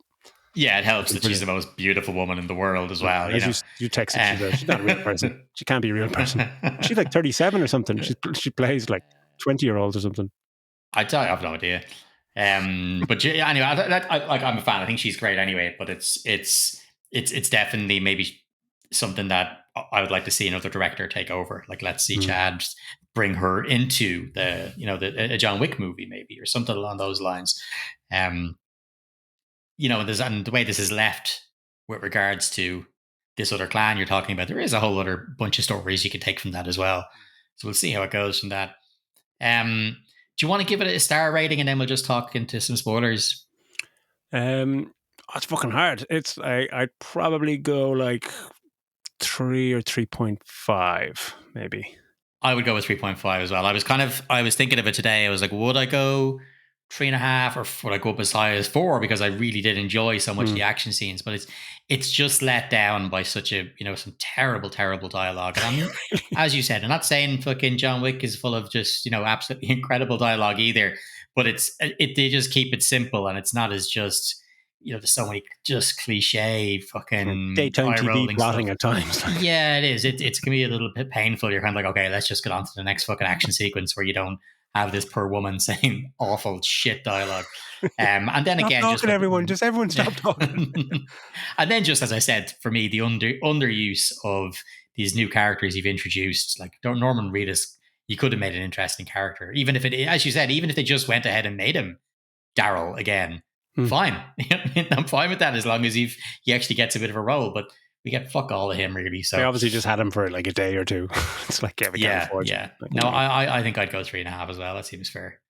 S2: Yeah, it helps that she's the most beautiful woman in the world as well.
S1: You texted, she's not a real person. She can't be a real person. She's like 37 or something. She plays like 20-year-olds or something.
S2: I have no idea. But anyway, I'm a fan. I think she's great anyway. But it's definitely maybe something that I would like to see another director take over. Like, let's see Chad bring her into a John Wick movie maybe, or something along those lines. And the way this is left with regards to this other clan you're talking about, there is a whole other bunch of stories you can take from that as well. So we'll see how it goes from that. Do you want to give it a star rating, and then we'll just talk into some spoilers?
S1: It's fucking hard. I'd probably go like 3 or 3.5, maybe.
S2: I would go with 3.5 as well. I was thinking of it today. I was like, would I go 3.5 or would I go up as high as 4? Because I really did enjoy so much the action scenes, but it's just let down by such a, some terrible, terrible dialogue. And as you said, I'm not saying fucking John Wick is full of just, absolutely incredible dialogue either, but they just keep it simple, and it's not as just, there's so many just cliche fucking
S1: daytime TV plotting at times.
S2: Yeah, it is. It's gonna be a little bit painful. You're kind of like, okay, let's just get on to the next fucking action sequence where you don't have this poor woman saying awful shit dialogue. And then
S1: stop
S2: again,
S1: talking, everyone stop talking.
S2: And then, just as I said, for me, the underuse of these new characters you've introduced, like Norman Reedus, you could have made an interesting character, even if as you said, even if they just went ahead and made him Daryl again. Fine. I'm fine with that as long as he actually gets a bit of a role, but we get fuck all of him really. So
S1: they obviously just had him for like a day or two. It's like
S2: yeah. No, I think I'd go 3.5 as well. That seems fair.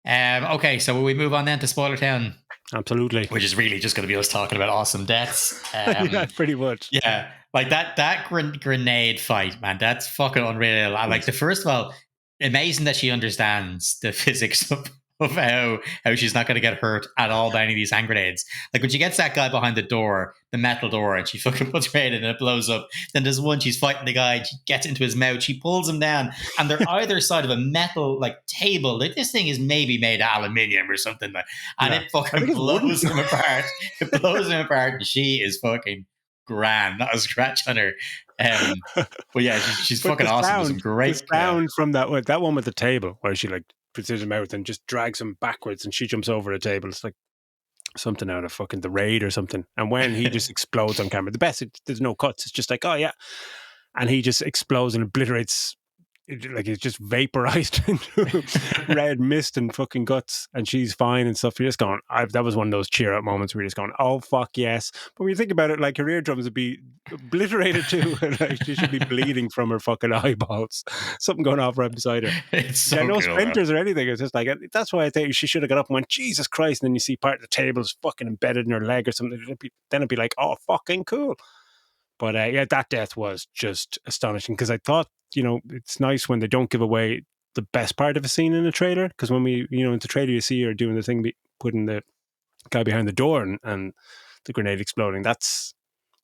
S2: Okay, so will we move on then to Spoiler Town?
S1: Absolutely.
S2: Which is really just going to be us talking about awesome deaths.
S1: Yeah, pretty much.
S2: Yeah, like that grenade fight, man. That's fucking unreal. I like first of all, amazing that she understands the physics of how she's not going to get hurt at all by any of these hand grenades. Like when she gets that guy behind the door, the metal door, and she fucking puts her head in and it blows up. Then there's one, she's fighting the guy, she gets into his mouth, she pulls him down, and they're either side of a metal like table. Like this thing is maybe made of aluminium or something, and it fucking blows him apart. It blows him apart, and she is fucking grand. Not a scratch on her. But yeah, she's fucking awesome. Some great
S1: sound from that one with the table where she like puts his mouth and just drags him backwards, and she jumps over the table. It's like something out of fucking The Raid or something. And when he just explodes on camera, there's no cuts. It's just like, oh yeah, and he just explodes and obliterates. Like it's just vaporized into red mist and fucking guts, and she's fine and stuff. You're just going, that was one of those cheer up moments where you're just going, oh fuck yes. But when you think about it, like her eardrums would be obliterated too, and like she should be bleeding from her fucking eyeballs. Something going off right beside her.
S2: It's so
S1: no
S2: cool,
S1: splinters or anything. It's just like, that's why I think she should have got up and went, Jesus Christ, and then you see part of the table is fucking embedded in her leg or something. Then it'd be like, oh fucking cool. But yeah, that death was just astonishing, because I thought, it's nice when they don't give away the best part of a scene in a trailer, because when we, in the trailer you see her doing the thing, putting the guy behind the door and the grenade exploding, that's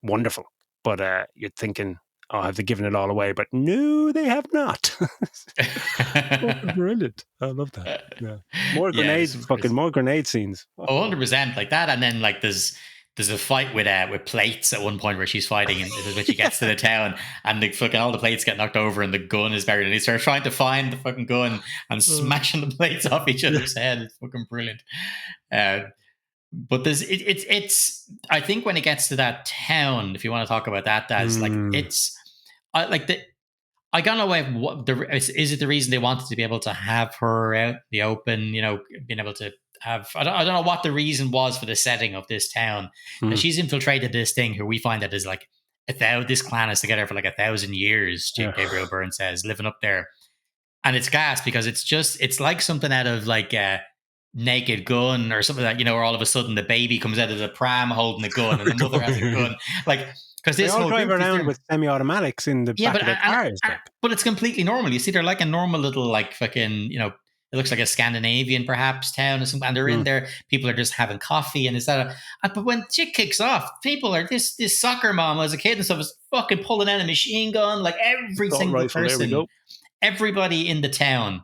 S1: wonderful. But you're thinking, oh, have they given it all away? But no, they have not. Brilliant. I love that. Yeah. More grenades, more grenade scenes.
S2: 100% like that. And then like there's a fight with plates at one point where she's fighting, and when she gets to the town, and the fucking all the plates get knocked over and the gun is buried, and he starts trying to find the fucking gun and smashing the plates off each other's head. It's fucking brilliant. But it's I think when it gets to that town, if you want to talk about that, that's like I don't know what is it the reason they wanted to be able to have her out in the open, being able to have, I don't know what the reason was for the setting of this town. She's infiltrated this thing who we find that is like this clan is together for like 1,000 years, Gabriel Byrne says, living up there. And it's gas because it's like something out of like a Naked Gun or something like that, where all of a sudden the baby comes out of the pram holding a gun and the mother has a gun. Like, because this
S1: all drive around with semi-automatics in the back of their cars.
S2: But it's completely normal. You see, they're like a normal little, like fucking, it looks like a Scandinavian perhaps town or something, and they're in there. People are just having coffee, and but when shit kicks off, people are this soccer mom as a kid and stuff is fucking pulling out a machine gun, like every single person, everybody in the town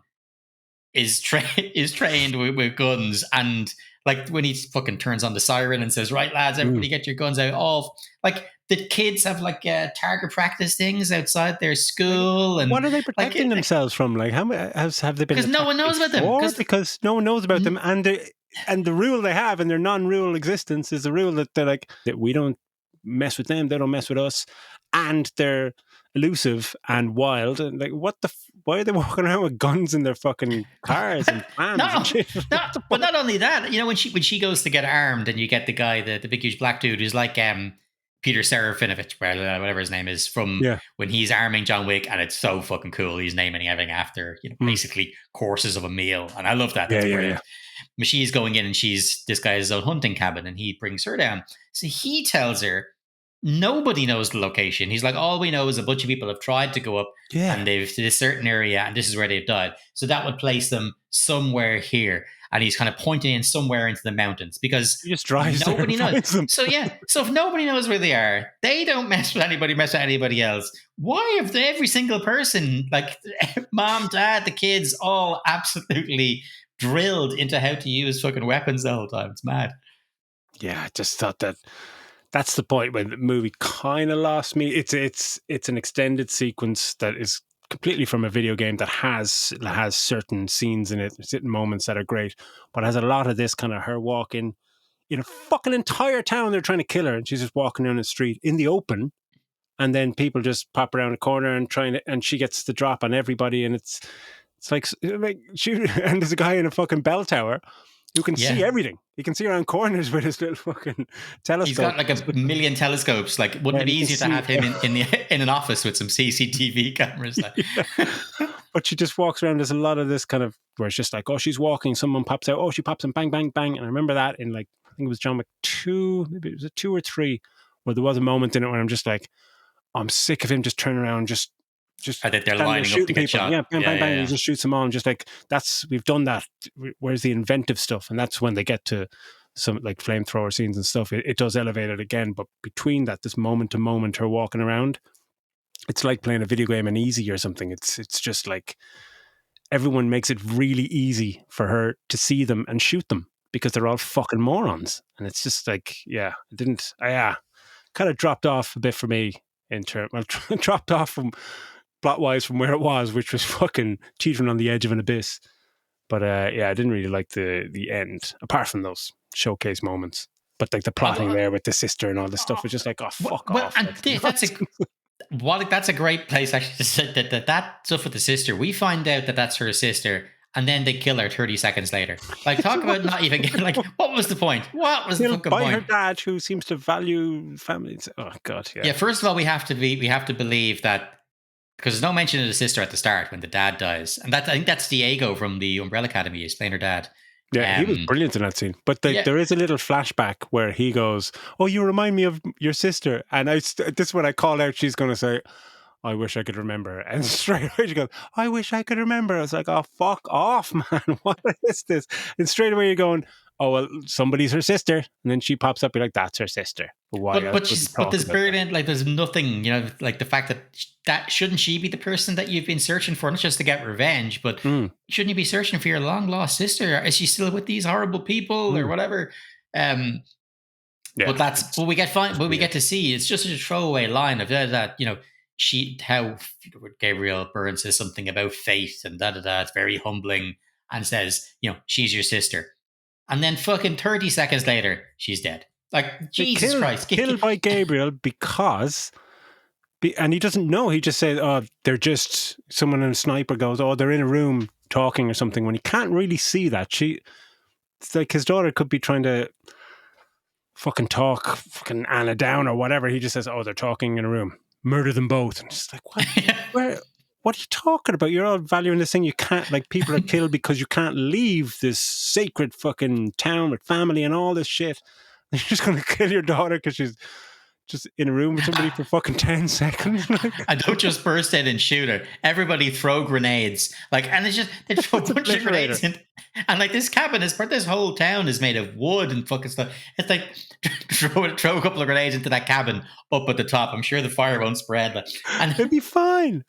S2: is trained with guns, and like when he fucking turns on the siren and says, "Right, lads, everybody get your guns out." All like the kids have like target practice things outside their school, and
S1: what are they protecting themselves from? Like how have they been?
S2: Because no one knows about them.
S1: Because no one knows about them, and the rule they have in their non-rule existence is the rule that they're like that we don't mess with them, they don't mess with us, and they're elusive and wild, and like why are they walking around with guns in their fucking cars and plans and shit?
S2: But not only that, when she goes to get armed, and you get the guy, the big huge black dude who's like Peter Serafinovich, whatever his name is, from when he's arming John Wick, and it's so fucking cool. He's naming everything after, basically courses of a meal, and I love that. That's brilliant. She's going in, and this guy has his own hunting cabin, and he brings her down. So he tells her nobody knows the location. He's like, all we know is a bunch of people have tried to go up, and they've to this certain area, and this is where they've died. So that would place them somewhere here. And he's kind of pointing in somewhere into the mountains because
S1: he just drives
S2: nobody knows. So if nobody knows where they are, they don't mess with anybody else. Why have every single person, like mom, dad, the kids, all absolutely drilled into how to use fucking weapons the whole time? It's mad.
S1: Yeah, I just thought that's the point when the movie kind of lost me. It's an extended sequence that is completely from a video game that has certain scenes in it, certain moments that are great, but has a lot of this kind of her walking in a fucking entire town. They're trying to kill her, and she's just walking down the street in the open, and then people just pop around the corner and she gets the drop on everybody, and it's like she and there's a guy in a fucking bell tower who can see everything. He can see around corners with his little fucking telescope.
S2: He's got like a million telescopes. Like, wouldn't it be easier to have him in an office with some CCTV cameras?
S1: But she just walks around. There's a lot of this kind of where it's just like, oh, she's walking. Someone pops out. Oh, she pops and bang, bang, bang. And I remember that in like, I think it was John Wick 2, maybe it was a 2 or 3, where there was a moment in it where I'm just like, I'm sick of him just turning around, just
S2: I think they're lining up to get shot.
S1: Yeah, bang, bang, bang. He just shoots them all, and just like we've done that. Where's the inventive stuff? And that's when they get to some like flamethrower scenes and stuff. It does elevate it again, but between that, this moment to moment, her walking around, it's like playing a video game in easy or something. It's just like everyone makes it really easy for her to see them and shoot them because they're all fucking morons. And it's just like, kind of dropped off a bit for me dropped off from plot-wise from where it was, which was fucking teetering on the edge of an abyss. But I didn't really like the end, apart from those showcase moments. But like the plotting there with the sister and all this stuff was just like, oh, fuck off.
S2: And that's a great place actually to say that stuff with the sister. We find out that that's her sister, and then they kill her 30 seconds later. Like, talk about not even like, what was the point? What was the fucking point?
S1: By her dad, who seems to value families. Oh God, yeah.
S2: Yeah, first of all, we have to believe that, because there's no mention of the sister at the start when the dad dies, and I think that's Diego from the Umbrella Academy. He's playing her dad.
S1: Yeah, he was brilliant in that scene. But there is a little flashback where he goes, "Oh, you remind me of your sister," and this is when I called out. She's going to say, I wish I could remember. And straight away she goes, I wish I could remember. I was like, oh, fuck off, man. What is this? And straight away you're going, oh, well, somebody's her sister. And then she pops up, you're like, that's her sister. But why?
S2: But there's brilliant, like, there's nothing, like the fact that shouldn't she be the person that you've been searching for, not just to get revenge, but shouldn't you be searching for your long lost sister? Is she still with these horrible people or whatever? But that's what we get. What we get to see. It's just a throwaway line of that. How Gabriel Byrne says something about fate and It's very humbling, and says, she's your sister, and then fucking 30 seconds later, she's dead. Like, Jesus Christ,
S1: killed by Gabriel because. And he doesn't know. He just says, oh, they're just, someone in a sniper goes, oh, they're in a room talking or something, when he can't really see that. It's like his daughter could be trying to fucking talk fucking Anna down or whatever. He just says, oh, they're talking in a room. Murder them both. And it's like, what? What are you talking about? You're all valuing this thing. You can't, like, people are killed because you can't leave this sacred fucking town with family and all this shit. And you're just going to kill your daughter because she's just in a room with somebody for fucking 10 seconds.
S2: And don't just burst in and shoot her. Everybody throw grenades. Like, and it's just, they throw a bunch of grenades in. And like, this whole town is made of wood and fucking stuff. It's like, throw a couple of grenades into that cabin up at the top. I'm sure the fire won't spread. And
S1: it'll be fine.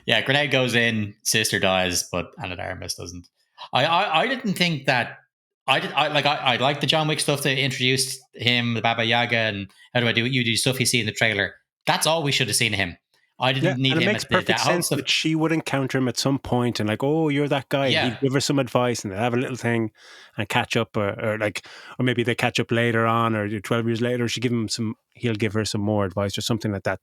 S2: Yeah, grenade goes in, sister dies, but Anna de Armas doesn't. I didn't think that. I like the John Wick stuff that introduced him, the Baba Yaga, and how do I do it? You do stuff you see in the trailer. That's all we should have seen him. I didn't need him. It makes
S1: perfect sense that she would encounter him at some point and like, oh, you're that guy. Yeah. He'd give her some advice and they'll have a little thing and catch up, or maybe they catch up later on, or 12 years later, he'll give her some more advice or something like that.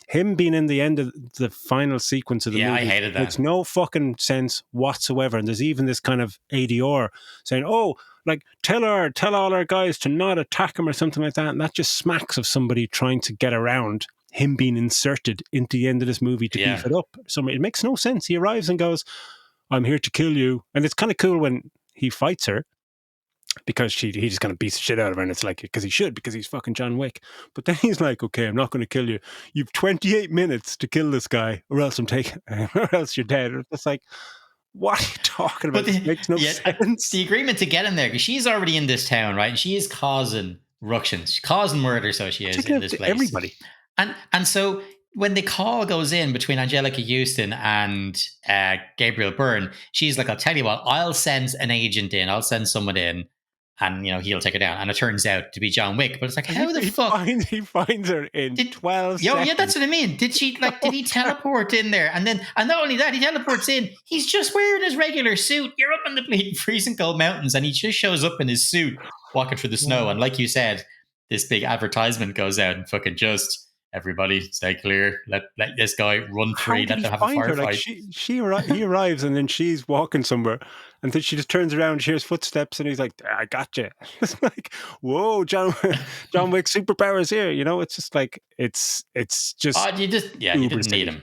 S1: Him being in the end of the final sequence of the movie,
S2: I hated that.
S1: Makes no fucking sense whatsoever. And there's even this kind of ADR saying, oh, like, tell all our guys to not attack him or something like that. And that just smacks of somebody trying to get around him being inserted into the end of this movie to beef it up. So it makes no sense. He arrives and goes, I'm here to kill you. And it's kind of cool when he fights her, because he just kind of beats the shit out of her, and it's like, because he's fucking John Wick. But then he's like, okay, I'm not going to kill you. You've 28 minutes to kill this guy, or else or else you're dead. It's like, what are you talking about? It makes no sense.
S2: The agreement to get in there, because she's already in this town, right? And she is causing ructions, she's causing murder, so she is in this place.
S1: Everybody.
S2: And so when the call goes in between Angelica Houston and Gabriel Byrne, she's like, I'll tell you what, I'll send an agent in, I'll send someone in, and he'll take her down. And it turns out to be John Wick. But it's like, how the fuck?
S1: He finds her in 12 seconds.
S2: Yeah, that's what I mean. Did he teleport in there? And not only that, he teleports in, he's just wearing his regular suit. You're up in the bleeding freezing cold mountains, and he just shows up in his suit, walking through the snow. And like you said, this big advertisement goes out and fucking just, everybody stay clear. Let this guy run free. Let them have a firefight.
S1: Like he arrives, and then she's walking somewhere, and then she just turns around, she hears footsteps, and he's like, I got you. It's like, whoa, John Wick superpowers here. It's just like, it's just.
S2: You didn't need him.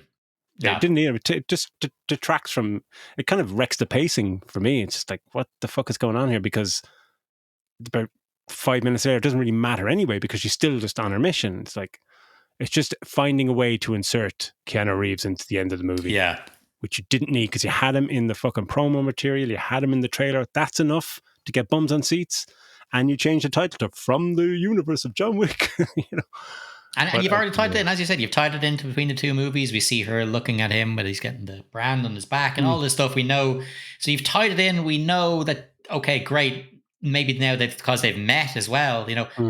S1: Yeah, didn't need him. It just detracts from. It kind of wrecks the pacing for me. It's just like, what the fuck is going on here? Because about 5 minutes later, it doesn't really matter anyway, because she's still just on her mission. It's like, it's just finding a way to insert Keanu Reeves into the end of the movie.
S2: Yeah.
S1: Which you didn't need, because you had him in the fucking promo material, you had him in the trailer. That's enough to get bums on seats. And you change the title to From the Universe of John Wick.
S2: And you've already tied it in, as you said, you've tied it into between the two movies. We see her looking at him, but he's getting the brand on his back and all this stuff we know. So you've tied it in. We know that, okay, great. Maybe now because they've met as well,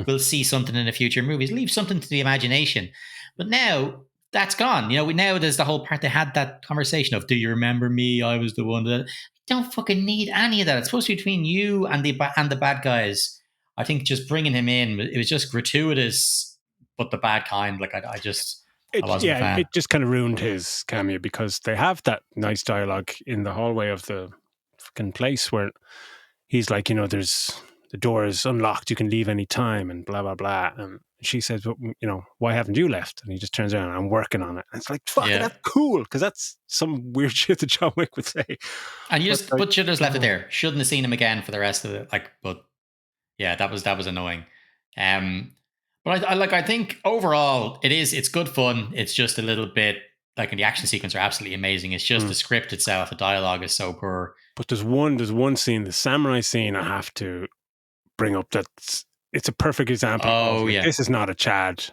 S2: we'll see something in the future movies, leave something to the imagination. But now that's gone. Now there's the whole part. They had that conversation of, do you remember me? I was the one that. Don't fucking need any of that. It's supposed to be between you and the bad guys. I think just bringing him in, it was just gratuitous, but the bad kind. Like I wasn't a fan.
S1: It just kind of ruined his cameo, because they have that nice dialogue in the hallway of the fucking place where he's like, there's the door is unlocked, you can leave any time, and blah blah blah. And she says, well, why haven't you left? And he just turns around, I'm working on it. And it's like, fuck, that's cool, because that's some weird shit that John Wick would say.
S2: And you should have just left it there. Shouldn't have seen him again for the rest of it. But yeah, that was annoying. But I think overall it's good fun. It's just a little bit like, in the action sequence are absolutely amazing. It's just the script itself, the dialogue is so poor.
S1: But there's one scene, the samurai scene, I have to bring up. It's a perfect example.
S2: Oh, yeah.
S1: This is not a Chad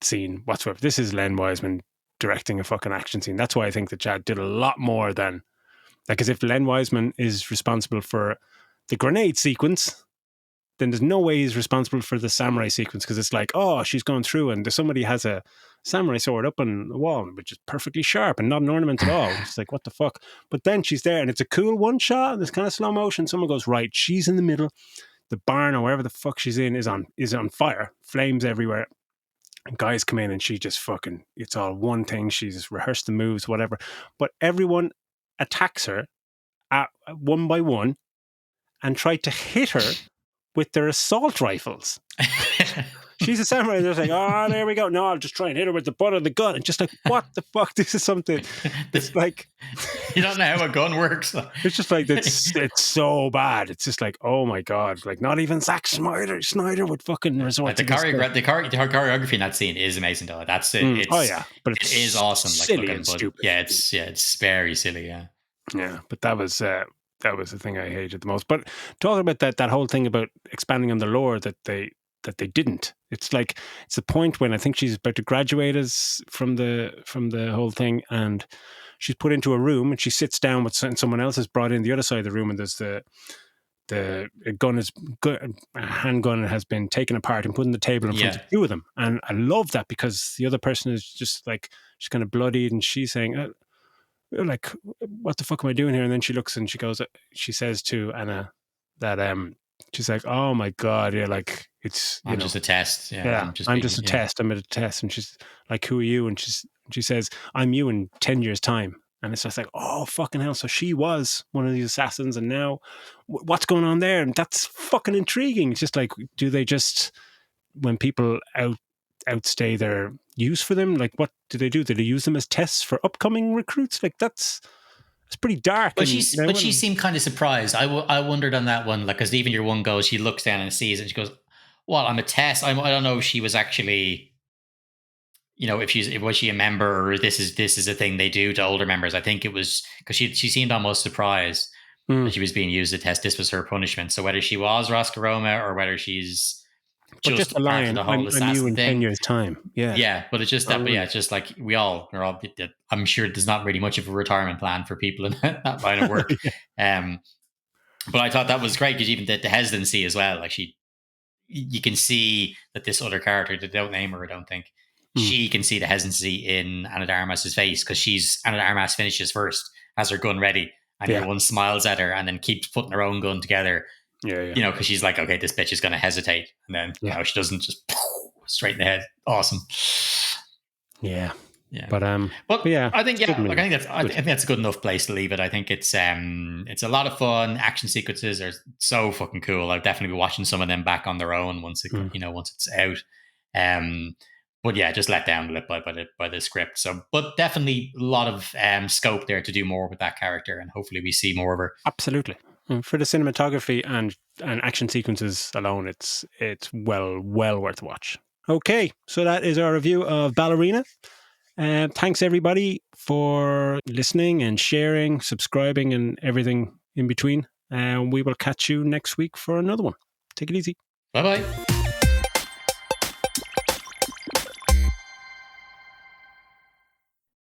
S1: scene whatsoever. This is Len Wiseman directing a fucking action scene. That's why I think that Chad did a lot more than, like, as if Len Wiseman is responsible for the grenade sequence, then there's no way he's responsible for the samurai sequence, because it's like, oh, she's going through and somebody has a samurai sword up on the wall, which is perfectly sharp and not an ornament at all. It's like, what the fuck? But then she's there, and it's a cool one shot, and it's kind of slow motion. Someone goes, right, she's in the middle. The barn or wherever the fuck she's in is on fire, flames everywhere. And guys come in, and she just fucking, it's all one thing. She's rehearsed the moves, whatever. But everyone attacks her one by one and try to hit her with their assault rifles. She's a samurai. They're like, oh, there we go. No, I'll just try and hit her with the butt of the gun. And just like, what the fuck? This is something. It's like,
S2: you don't know how a gun works.
S1: It's just like, it's so bad. It's just like, oh my God. Like, not even Zack Snyder would fucking resort
S2: to this. The choreography in that scene is amazing, though. That's it.
S1: But
S2: it is awesome.
S1: Silly and stupid.
S2: Yeah, it's very silly. Yeah.
S1: Yeah, but that was the thing I hated the most. But talking about that whole thing about expanding on the lore that they didn't. It's like, it's the point when I think she's about to graduate from the whole thing, and she's put into a room, and she sits down with someone else is brought in the other side of the room, and there's the handgun has been taken apart and put on the table in front of two of them. And I love that, because the other person is just like, she's kind of bloodied, and she's saying, like, what the fuck am I doing here? And then she looks and she says to Anna that she's like, oh my God, yeah, like, it's
S2: I'm just a test.
S1: I'm just a test. I'm at a test. And she's like, who are you? And she says, I'm you in 10 years time. And it's just like, oh, fucking hell. So she was one of these assassins, and now what's going on there? And that's fucking intriguing. It's just like, do they just, when people outstay their use for them, like what do they do? Do they use them as tests for upcoming recruits? Like it's pretty dark.
S2: But she seemed kind of surprised. I wondered on that one, like, because even your one goes, she looks down and sees it, and she goes, well, I'm a test. I don't know if she was actually, if was she a member, or this is a thing they do to older members. I think it was because she seemed almost surprised that she was being used to test. This was her punishment. So whether she was Roscaroma or whether she's just
S1: a lion,
S2: part of the whole assassin
S1: in
S2: thing.
S1: 10 years' time.
S2: Yeah, but it's just that. But yeah, it's just like we're all. I'm sure there's not really much of a retirement plan for people in that line of work. But I thought that was great because even the hesitancy as well. Like you can see that this other character, they don't name her, I don't think. She can see the hesitancy in Ana de Armas' face because Ana de Armas finishes first, has her gun ready, and everyone smiles at her and then keeps putting her own gun together.
S1: Yeah.
S2: Because she's like, okay, this bitch is going to hesitate, and then she doesn't, just straight in the head. Awesome.
S1: Yeah.
S2: But
S1: yeah,
S2: I think I think that's a good enough place to leave it. I think it's a lot of fun. Action sequences are so fucking cool. I'll definitely be watching some of them back on their own once it's out. But yeah, just let down a little by the script. So, but definitely a lot of scope there to do more with that character, and hopefully we see more of her.
S1: Absolutely. And for the cinematography and action sequences alone, it's well worth a watch. Okay, so that is our review of Ballerina. Thanks everybody for listening and sharing, subscribing, and everything in between. And we will catch you next week for another one. Take it easy.
S2: Bye-bye.